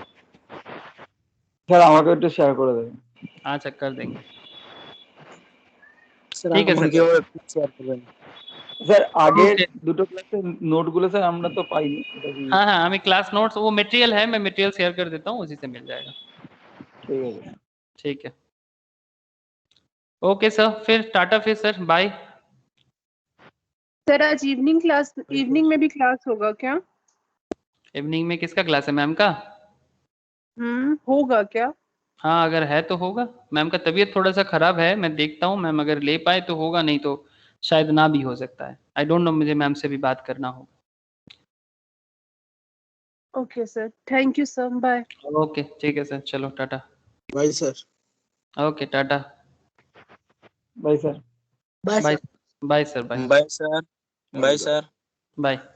Sir আমাকে একটু শেয়ার করে দেবেন। अच्छा कर देंगे। ঠিক আছে আমাকে ওরা শেয়ার করবেন স্যার আগে দুটো ক্লাসে নোটগুলো স্যার আমরা তো পাইনি এটা কি हाँ हाँ हमें क्लास नोट्स वो मटेरियल है, मैं मटेरियल शेयर कर देता हूँ, उसी से मिल जाएगा। ঠিক আছে ठीक है, ओके सर, फिर टाटा, फिर सर बाय। सर आज इवनिंग में भी क्लास होगा क्या? इवनिंग में किसका क्लास है, मैम का? होगा क्या? हाँ अगर है तो होगा, मैम का तबीयत थोड़ा सा खराब है, मैं देखता हूँ मैम अगर ले पाए तो होगा, नहीं तो शायद ना भी हो सकता है, आई डोंट नो, मुझे मैम से भी बात करना होगा। Okay sir, thank you sir, bye. Okay ठीक है सर, चलो tata. Bye sir okay tata, bye sir बस bye, bye sir, bye bye sir bye sir bye.